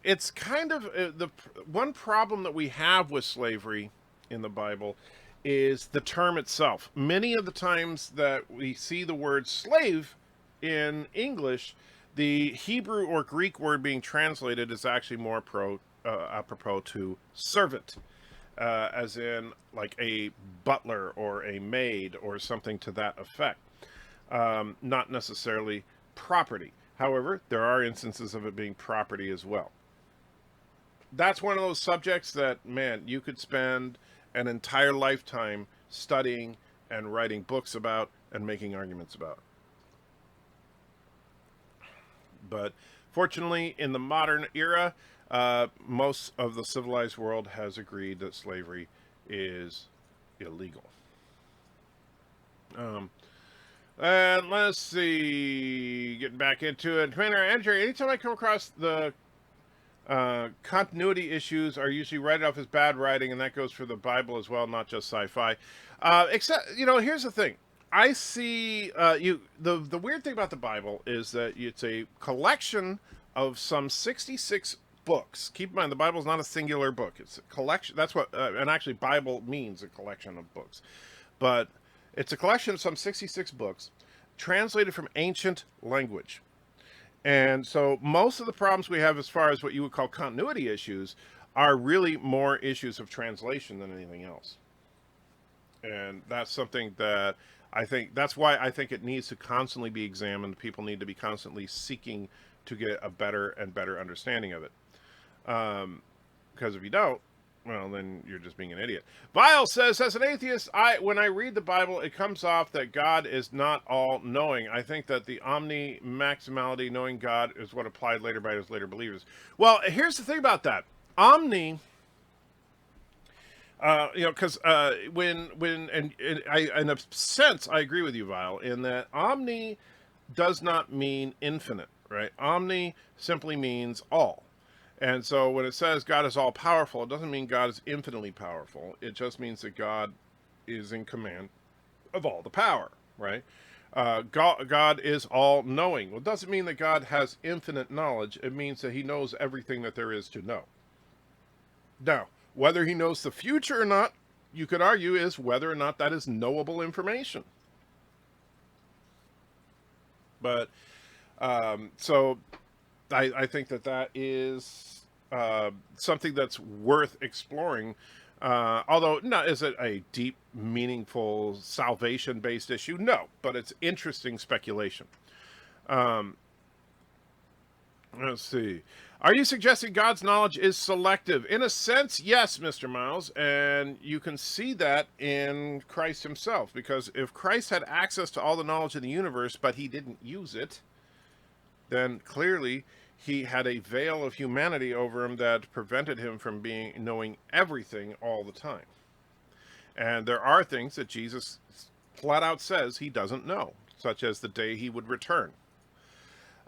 it's kind of the one problem that we have with slavery in the Bible is the term itself. Many of the times that we see the word slave in English, the Hebrew or Greek word being translated is actually more apropos to servant, as in like a butler or a maid or something to that effect, not necessarily property. However, there are instances of it being property as well. That's one of those subjects that, man, you could spend an entire lifetime studying and writing books about and making arguments about. But fortunately, in the modern era, most of the civilized world has agreed that slavery is illegal. And let's see, getting back into it. Commander Andrew, anytime I come across the continuity issues are usually written off as bad writing, and that goes for the Bible as well, not just sci-fi. Except, here's the thing. I see the weird thing about the Bible is that it's a collection of some 66 books. Keep in mind, the Bible is not a singular book. It's a collection. That's what, and actually Bible means a collection of books. But it's a collection of some 66 books translated from ancient language. And so most of the problems we have as far as what you would call continuity issues are really more issues of translation than anything else. And that's something that that's why I think it needs to constantly be examined. People need to be constantly seeking to get a better and better understanding of it. Because if you don't, well, then you're just being an idiot. Vile says, as an atheist, when I read the Bible, it comes off that God is not all-knowing. I think that the omni-maximality, knowing God, is what applied later by his later believers. Well, here's the thing about that. Omni, because in a sense, I agree with you, Vile, in that omni does not mean infinite, right? Omni simply means all. And so when it says God is all-powerful, it doesn't mean God is infinitely powerful. It just means that God is in command of all the power, right? God is all-knowing. Well, it doesn't mean that God has infinite knowledge. It means that he knows everything that there is to know. Now, whether he knows the future or not, you could argue, is whether or not that is knowable information. But, so I think that is something that's worth exploring. Although, is it a deep, meaningful, salvation-based issue? No, but it's interesting speculation. Let's see. Are you suggesting God's knowledge is selective? In a sense, yes, Mr. Miles, and you can see that in Christ himself, because if Christ had access to all the knowledge in the universe, but he didn't use it, then clearly he had a veil of humanity over him that prevented him from knowing everything all the time. And there are things that Jesus flat out says he doesn't know, such as the day he would return.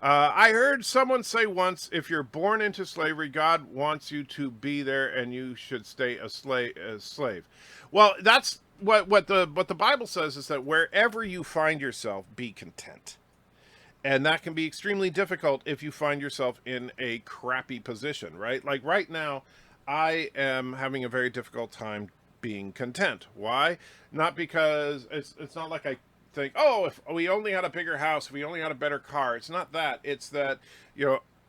I heard someone say once, if you're born into slavery, God wants you to be there and you should stay a slave. Well, that's what the Bible says, is that wherever you find yourself, be content. And that can be extremely difficult if you find yourself in a crappy position, right? Like right now, I am having a very difficult time being content. Why? Not because it's not like I think, oh, if we only had a bigger house, if we only had a better car. It's not that. It's that,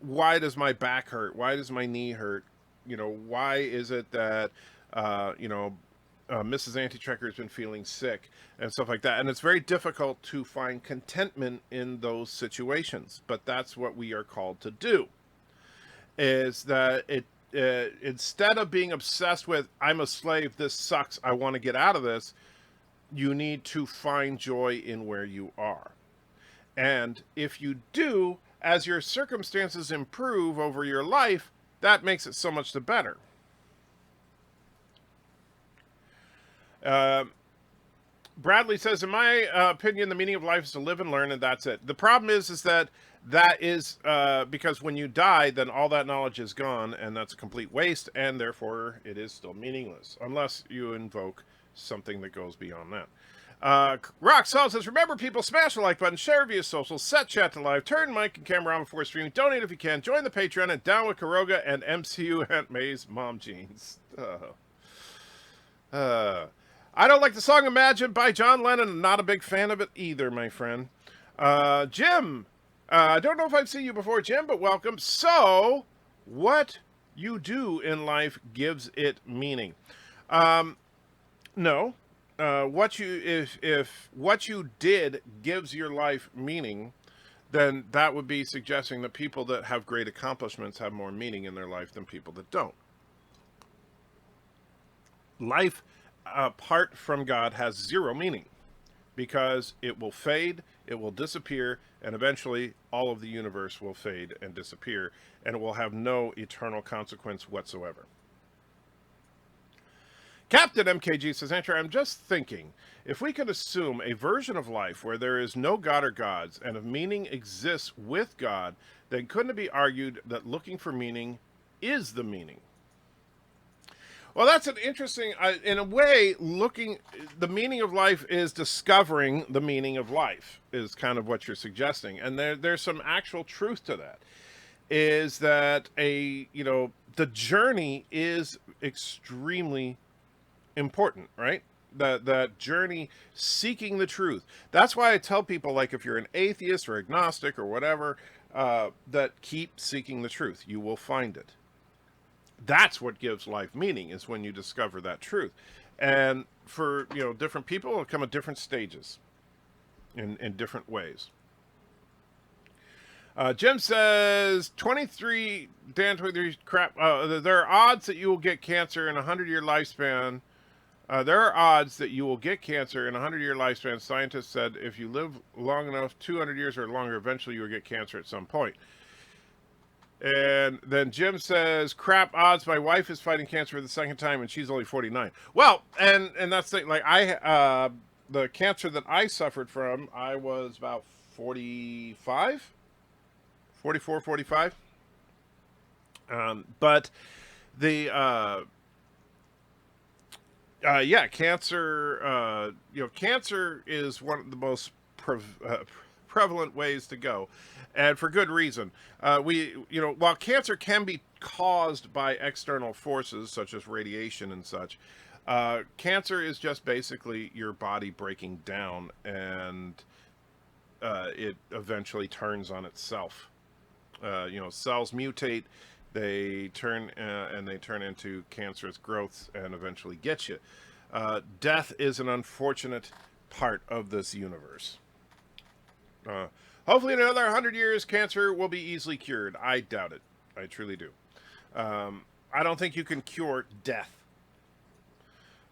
why does my back hurt? Why does my knee hurt? Why is it that, Mrs. Antitrekker has been feeling sick and stuff like that. And it's very difficult to find contentment in those situations. But that's what we are called to do, is that instead of being obsessed with, I'm a slave, this sucks, I want to get out of this, you need to find joy in where you are. And if you do, as your circumstances improve over your life, that makes it so much the better. Bradley says, in my opinion, the meaning of life is to live and learn, and that's it. The problem is that is because when you die, then all that knowledge is gone, and that's a complete waste, and therefore it is still meaningless, unless you invoke something that goes beyond that. Rock Solid says, remember people, smash the like button, share via social, set chat to live, turn mic and camera on before streaming, donate if you can, join the Patreon, and down with Karoga and MCU Aunt May's mom jeans. I don't like the song Imagine by John Lennon. I'm not a big fan of it either, my friend. Jim, I don't know if I've seen you before, Jim, but welcome. So, what you do in life gives it meaning. No. If what you did gives your life meaning, then that would be suggesting that people that have great accomplishments have more meaning in their life than people that don't. Life apart from God has zero meaning because it will fade, it will disappear, and eventually all of the universe will fade and disappear, and it will have no eternal consequence whatsoever. Captain MKG says, Andrew, I'm just thinking, if we could assume a version of life where there is no God or gods, and if meaning exists with God, then couldn't it be argued that looking for meaning is the meaning? Well, that's an interesting, in a way, the meaning of life is discovering the meaning of life, is kind of what you're suggesting. And there's some actual truth to that, is that the journey is extremely important, right? That journey seeking the truth. That's why I tell people, like, if you're an atheist or agnostic or whatever, that keep seeking the truth. You will find it. That's what gives life meaning, is when you discover that truth. And for, different people, it'll come at different stages in different ways. Jim says, 23 crap. There are odds that you will get cancer in a 100-year lifespan. There are odds that you will get cancer in a 100-year lifespan. Scientists said if you live long enough, 200 years or longer, eventually you will get cancer at some point. And then Jim says, crap odds, my wife is fighting cancer for the second time and she's only 49. Well, and that's the thing, like the cancer that I suffered from, I was about 45, 44, 45. But the, cancer, cancer is one of the most prevalent ways to go, and for good reason. While cancer can be caused by external forces such as radiation and such, cancer is just basically your body breaking down, and it eventually turns on itself. Cells mutate, they turn into cancerous growths and eventually get you. Death is an unfortunate part of this universe. Hopefully in another 100 years, cancer will be easily cured. I doubt it. I truly do. I don't think you can cure death.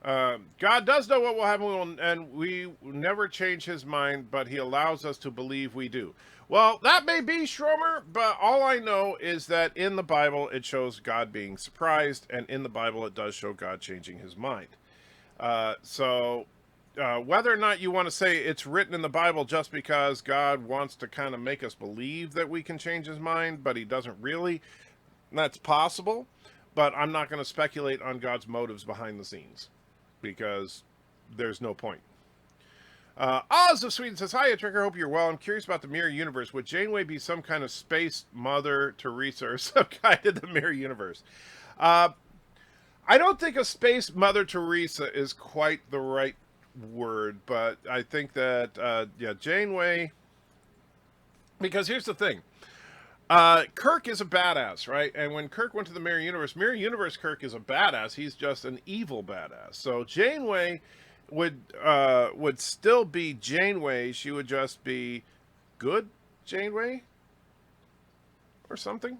God does know what will happen, and we never change his mind, but he allows us to believe we do. Well, that may be, Schromer, but all I know is that in the Bible, it shows God being surprised, and in the Bible, it does show God changing his mind. Whether or not you want to say it's written in the Bible just because God wants to kind of make us believe that we can change his mind, but he doesn't really, that's possible. But I'm not going to speculate on God's motives behind the scenes, because there's no point. Oz of Sweden says, hi, Tricker, hope you're well. I'm curious about the mirror universe. Would Janeway be some kind of space Mother Teresa or some kind of the mirror universe? I don't think a space Mother Teresa is quite the right word, but I think that, Janeway, because here's the thing. Kirk is a badass, right? And when Kirk went to the Mirror Universe Kirk is a badass. He's just an evil badass. So Janeway would still be Janeway. She would just be good Janeway or something.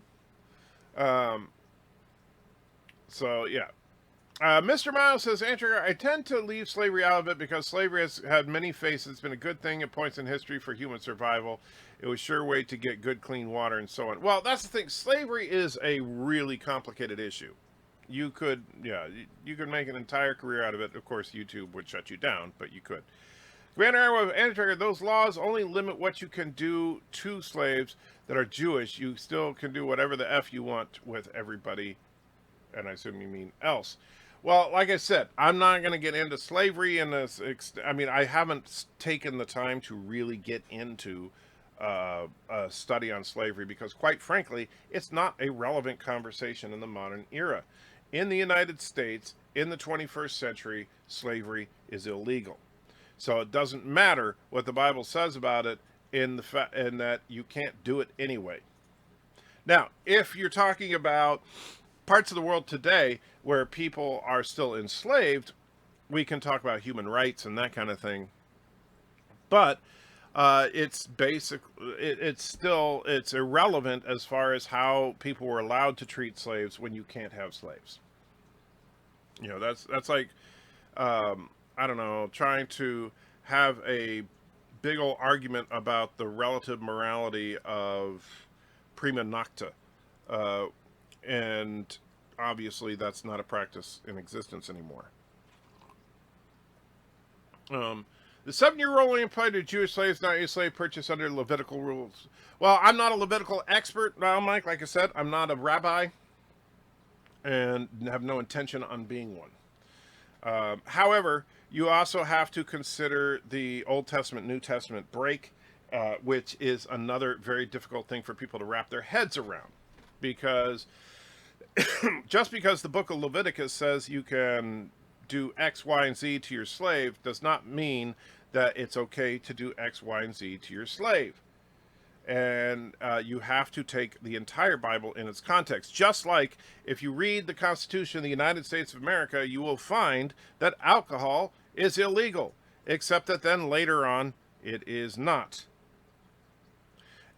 So yeah. Mr. Miles says, Andrew, I tend to leave slavery out of it because slavery has had many faces. It's been a good thing at points in history for human survival. It was a sure way to get good, clean water and so on. Well, that's the thing. Slavery is a really complicated issue. You could, you could make an entire career out of it. Of course, YouTube would shut you down, but you could. Grand Arrow of Andrew, those laws only limit what you can do to slaves that are Jewish. You still can do whatever the F you want with everybody, and I assume you mean else. Well, like I said, I'm not going to get into slavery in this. I mean, I haven't taken the time to really get into a study on slavery because, quite frankly, it's not a relevant conversation in the modern era. In the United States, in the 21st century, slavery is illegal. So it doesn't matter what the Bible says about it in that you can't do it anyway. Now, if you're talking about parts of the world today where people are still enslaved, we can talk about human rights and that kind of thing. But it's irrelevant as far as how people were allowed to treat slaves when you can't have slaves. You know, that's like, I don't know, trying to have a big old argument about the relative morality of prima nocta. And obviously that's not a practice in existence anymore. The 7-year rule only applied to Jewish slaves, not a slave purchased under Levitical rules. Well, I'm not a Levitical expert now, Mike. Like I said, I'm not a rabbi and have no intention on being one. However, you also have to consider the Old Testament, New Testament break, which is another very difficult thing for people to wrap their heads around. Because just because the book of Leviticus says you can do X, Y, and Z to your slave does not mean that it's okay to do X, Y, and Z to your slave. And you have to take the entire Bible in its context. Just like if you read the Constitution of the United States of America, you will find that alcohol is illegal, except that then later on it is not.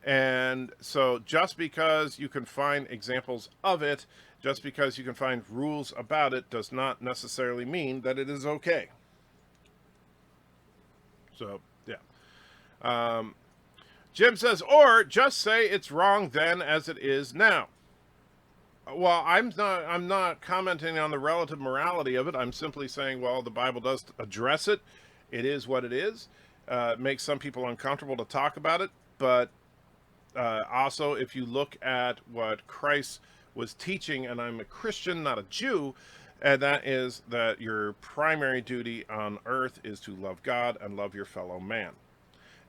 And so just because you can find examples of it, just because you can find rules about it, does not necessarily mean that it is okay. So, yeah. Jim says, or just say it's wrong then as it is now. Well, I'm not commenting on the relative morality of it. I'm simply saying, well, the Bible does address it. It is what it is. It makes some people uncomfortable to talk about it, but also, if you look at what Christ was teaching, and I'm a Christian, not a Jew, and that is that your primary duty on earth is to love God and love your fellow man.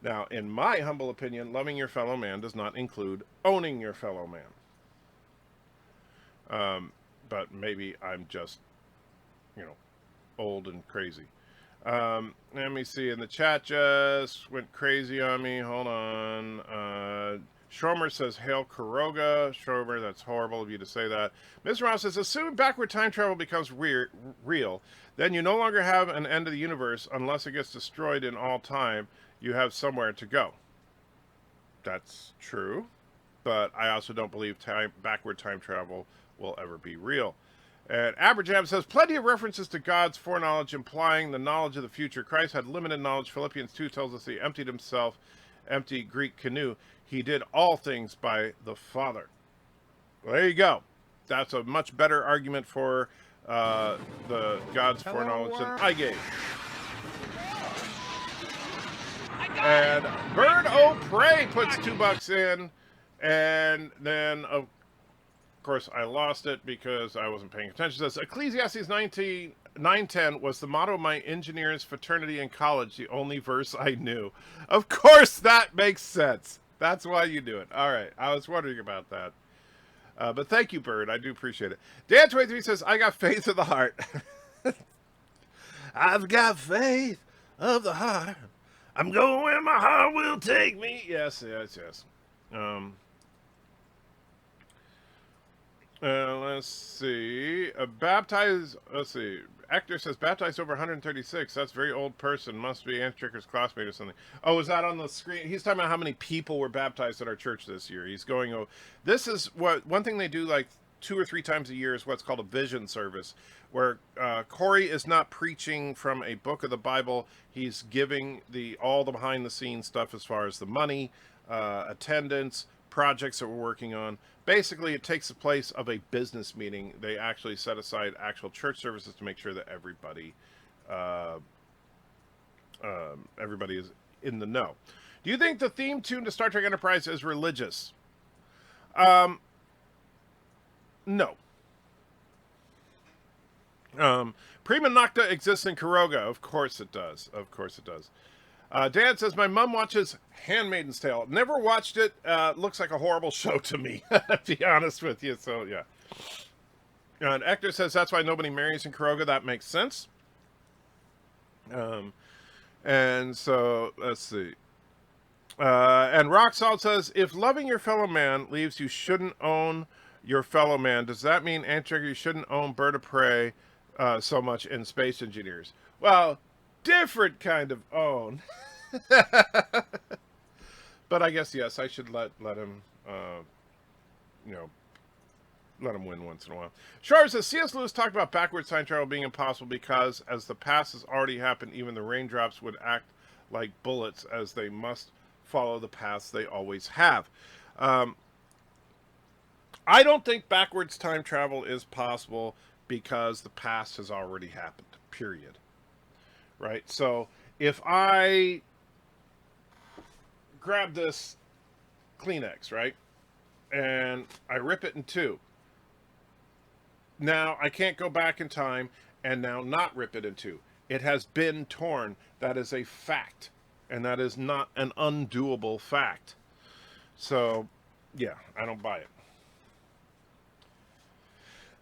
Now, in my humble opinion, loving your fellow man does not include owning your fellow man. But maybe I'm just, old and crazy. Let me see, and the chat just went crazy on me. Hold on. Schromer says, Hail Kuroga. Schromer, that's horrible of you to say that. Mr. Ross says, assuming backward time travel becomes real, then you no longer have an end of the universe unless it gets destroyed in all time. You have somewhere to go. That's true, but I also don't believe backward time travel will ever be real. And Aberjam says, plenty of references to God's foreknowledge implying the knowledge of the future. Christ had limited knowledge. Philippians 2 tells us he emptied himself, empty Greek canoe. He did all things by the Father. Well, there you go. That's a much better argument for the God's foreknowledge than I gave. And BIRDOPREY puts $2 in, and then of course I lost it because I wasn't paying attention. It says Ecclesiastes 9:10 was the motto of my engineers fraternity in college, the only verse I knew. Of course that makes sense. That's why you do it. All right, I was wondering about that. But thank you, Bird. I do appreciate it. Dan23 says, I got faith of the heart. I've got faith of the heart. I'm going where my heart will take me. Yes. Let's see. Let's see. Actor says, baptized over 136. That's a very old person. Must be Aunt Tricker's classmate or something. Oh, is that on the screen? He's talking about how many people were baptized at our church this year. He's going, this is one thing they do like 2 or 3 times a year is what's called a vision service, where Corey is not preaching from a book of the Bible. He's giving all the behind the scenes stuff as far as the money, attendance, projects that we're working on. Basically, it takes the place of a business meeting. They actually set aside actual church services to make sure that everybody is in the know. Do you think the theme tune to Star Trek Enterprise is religious? No. Prima Nocta exists in Kuroga. Of course it does. Of course it does. Dan says, my mom watches Handmaid's Tale. Never watched it. Looks like a horrible show to me, to be honest with you. So, yeah. And Hector says, that's why nobody marries in Kuroga. That makes sense. And so, let's see. And Rock Salt says, if loving your fellow man leaves you shouldn't own your fellow man, does that mean, Antrigger, you shouldn't own Bird of Prey so much in Space Engineers? Well, different kind of own. But I guess, yes, I should let him, let him win once in a while. Shar says, C.S. Lewis talked about backwards time travel being impossible because as the past has already happened, even the raindrops would act like bullets as they must follow the paths they always have. I don't think backwards time travel is possible because the past has already happened, period. Right? So if I grab this Kleenex, right, and I rip it in two, now I can't go back in time and now not rip it in two. It has been torn. That is a fact. And that is not an undoable fact. So, yeah, I don't buy it.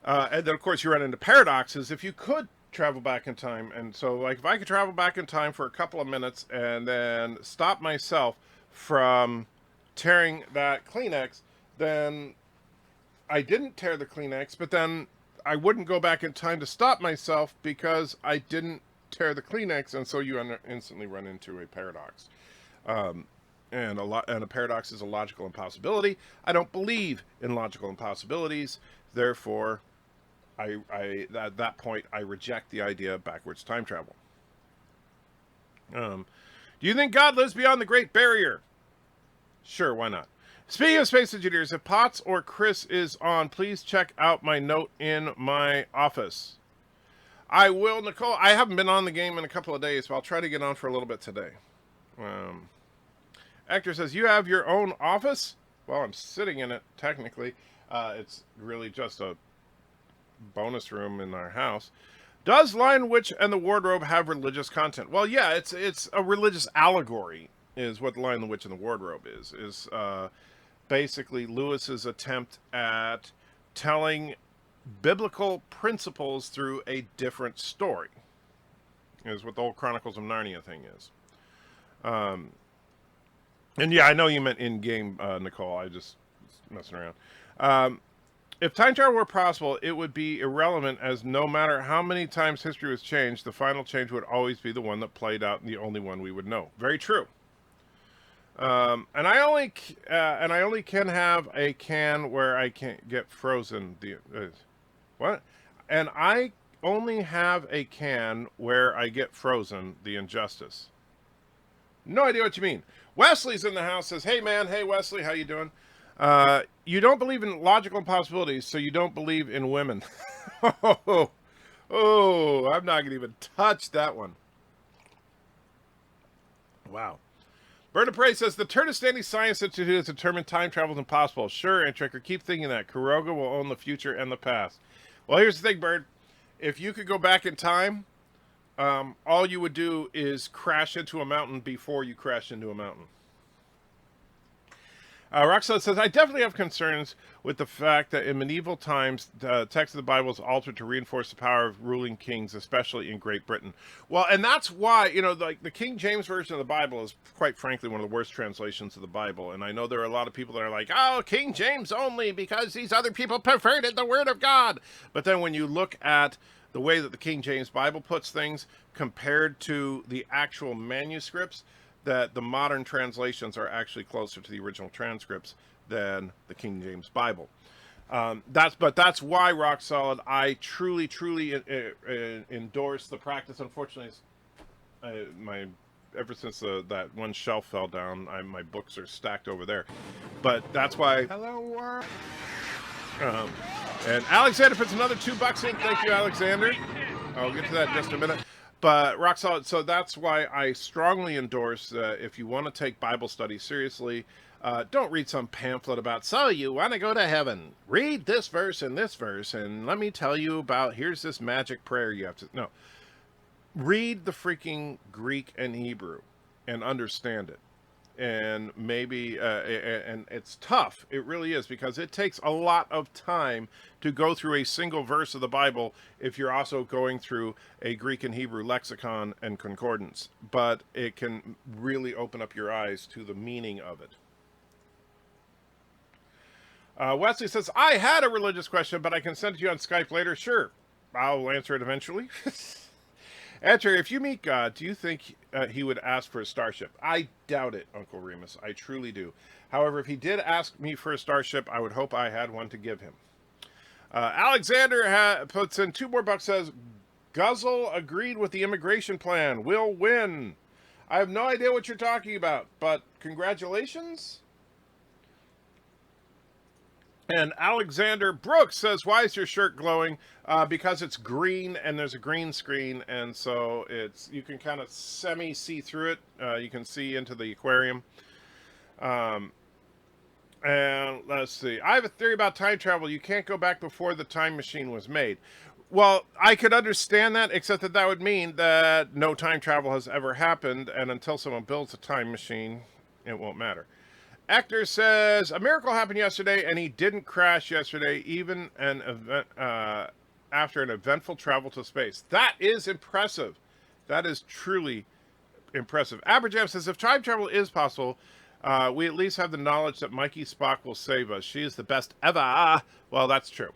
And then, of course, you run into paradoxes. If you could travel back in time, and so, like, if I could travel back in time for a couple of minutes and then stop myself from tearing that Kleenex, then I didn't tear the Kleenex, but then I wouldn't go back in time to stop myself because I didn't tear the Kleenex, and so you instantly run into a paradox. And a paradox is a logical impossibility. I don't believe in logical impossibilities, therefore, at that point, I reject the idea of backwards time travel. Do you think God lives beyond the Great Barrier? Sure, why not? Speaking of Space Engineers, if Potts or Chris is on, please check out my note in my office. I will, Nicole. I haven't been on the game in a couple of days, but I'll try to get on for a little bit today. Hector says, you have your own office? Well, I'm sitting in it, technically. It's really just a bonus room in our house. Does Lion Witch and the Wardrobe have religious content? Well, yeah, it's a religious allegory, is what Lion, the Witch, and the Wardrobe is. Basically Lewis's attempt at telling biblical principles through a different story, is what the whole Chronicles of Narnia thing is. And yeah, I know you meant in-game, Nicole. I just was messing around. If time travel were possible, it would be irrelevant, as no matter how many times history was changed, the final change would always be the one that played out and the only one we would know. Very true. And I only can have a can where I can't get frozen. What? And I only have a can where I get frozen. The injustice. No idea what you mean. Wesley's in the house. Says, "Hey man, hey Wesley, how you doing? You don't believe in logical impossibilities, so you don't believe in women." Oh, I'm not gonna even touch that one. Wow. Bird of Prey says, the Turdistani Science Institute has determined time travel is impossible. Sure, Antricker, keep thinking that. Kuroga will own the future and the past. Well, here's the thing, Bird. If you could go back in time, all you would do is crash into a mountain before you crash into a mountain. Roxanne says, I definitely have concerns with the fact that in medieval times, the text of the Bible is altered to reinforce the power of ruling kings, especially in Great Britain. Well, and that's why, like the King James Version of the Bible is, quite frankly, one of the worst translations of the Bible. And I know there are a lot of people that are like, oh, King James only because these other people perverted the Word of God. But then when you look at the way that the King James Bible puts things compared to the actual manuscripts, that the modern translations are actually closer to the original transcripts than the King James Bible. That's why, Rock Solid, I truly endorse the practice. Unfortunately, ever since that one shelf fell down, my books are stacked over there. But that's why. Hello, world. And Alexander puts another $2 in. Thank you, Alexander. I'll get to that in just a minute. But Rock Solid, so that's why I strongly endorse if you want to take Bible study seriously, don't read some pamphlet about, so you want to go to heaven. Read this verse, and let me tell you about, here's this magic prayer you have to, no. Read the freaking Greek and Hebrew and understand it. And maybe, and it's tough. It really is, because it takes a lot of time to go through a single verse of the Bible if you're also going through a Greek and Hebrew lexicon and concordance. But it can really open up your eyes to the meaning of it. Wesley says, I had a religious question, but I can send it to you on Skype later. Sure, I'll answer it eventually. Answer, if you meet God, do you think he would ask for a starship? I doubt it, Uncle Remus. I truly do. However, if he did ask me for a starship, I would hope I had one to give him. Alexander puts in $2 more, says, Guzzle agreed with the immigration plan. We'll win. I have no idea what you're talking about, but congratulations. And Alexander Brooks says, why is your shirt glowing? Because it's green and there's a green screen, and so you can kind of see through it. You can see into the aquarium. And let's see. I have a theory about time travel. You can't go back before the time machine was made. Well, I could understand that, except that would mean that no time travel has ever happened, and until someone builds a time machine, it won't matter. Actor says, a miracle happened yesterday, and he didn't crash yesterday, even after an eventful travel to space. That is impressive. That is truly impressive. Aberjam says, if time travel is possible, we at least have the knowledge that Mikey Spock will save us. She is the best ever. Well, that's true.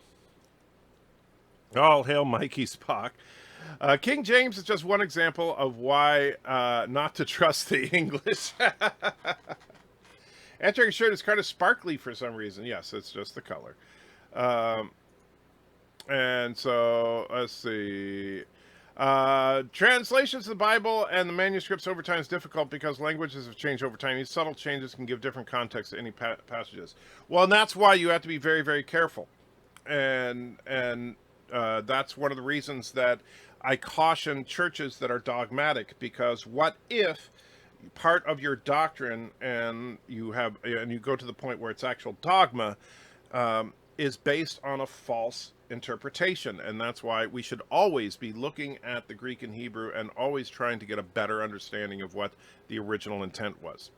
All hail Mikey Spock. King James is just one example of why not to trust the English. Answering shirt is kind of sparkly for some reason. Yes, it's just the color. And so, let's see. Translations of the Bible and the manuscripts over time is difficult because languages have changed over time. These subtle changes can give different context to any passages. Well, and that's why you have to be very, very careful. And that's one of the reasons that I caution churches that are dogmatic, because what if part of your doctrine and you go to the point where it's actual dogma is based on a false interpretation? And that's why we should always be looking at the Greek and Hebrew and always trying to get a better understanding of what the original intent was.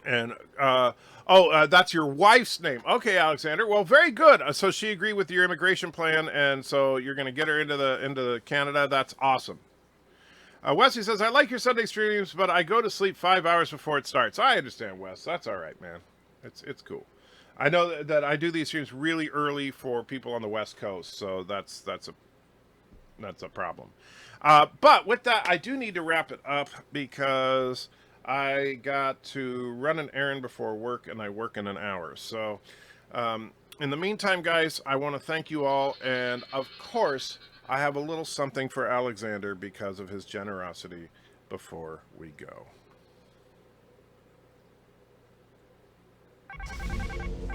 That's your wife's name. Okay, Alexander. Well, very good. So she agreed with your immigration plan, and so you're going to get her into Canada. That's awesome. Wesley says, I like your Sunday streams, but I go to sleep 5 hours before it starts. I understand, Wes. That's all right, man. It's cool. I know that I do these streams really early for people on the West Coast, so that's a problem. But with that, I do need to wrap it up because I got to run an errand before work, and I work in an hour. So in the meantime, guys, I want to thank you all, and of course, I have a little something for Alexander because of his generosity before we go.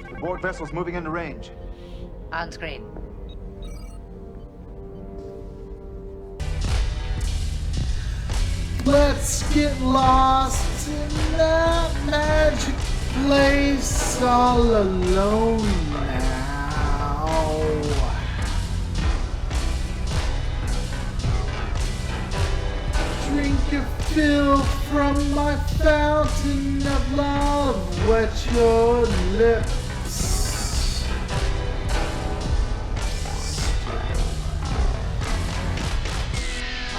The board vessel's moving into range. On screen. Let's get lost in that magic place all alone now. Drink your fill from my fountain of love, wet your lips.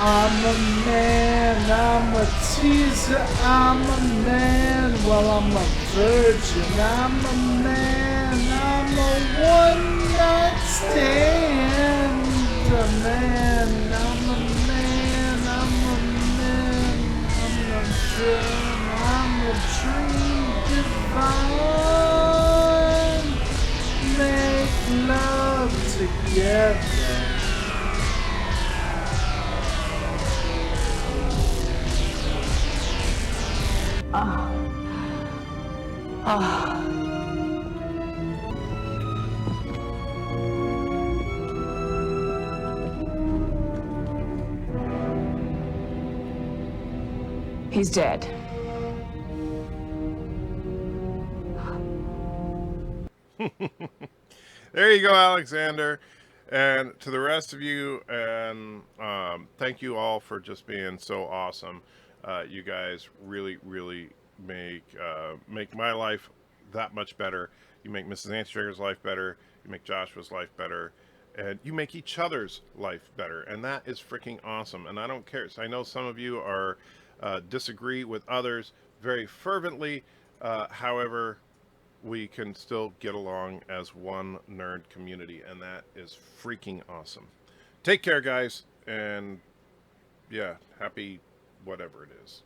I'm a man, I'm a teaser, I'm a man, well I'm a virgin, I'm a man, I'm a one-night stand, a man, I'm a man, I'm a man, I'm a dream divine. together. He's dead. There you go, Alexander. And to the rest of you, and thank you all for just being so awesome. You guys really, really make my life that much better. You make Mrs. Nancy Trigger's life better. You make Joshua's life better. And you make each other's life better. And that is freaking awesome. And I don't care. So I know some of you are disagree with others very fervently. However, we can still get along as one nerd community, and that is freaking awesome. Take care, guys, and yeah, happy whatever it is.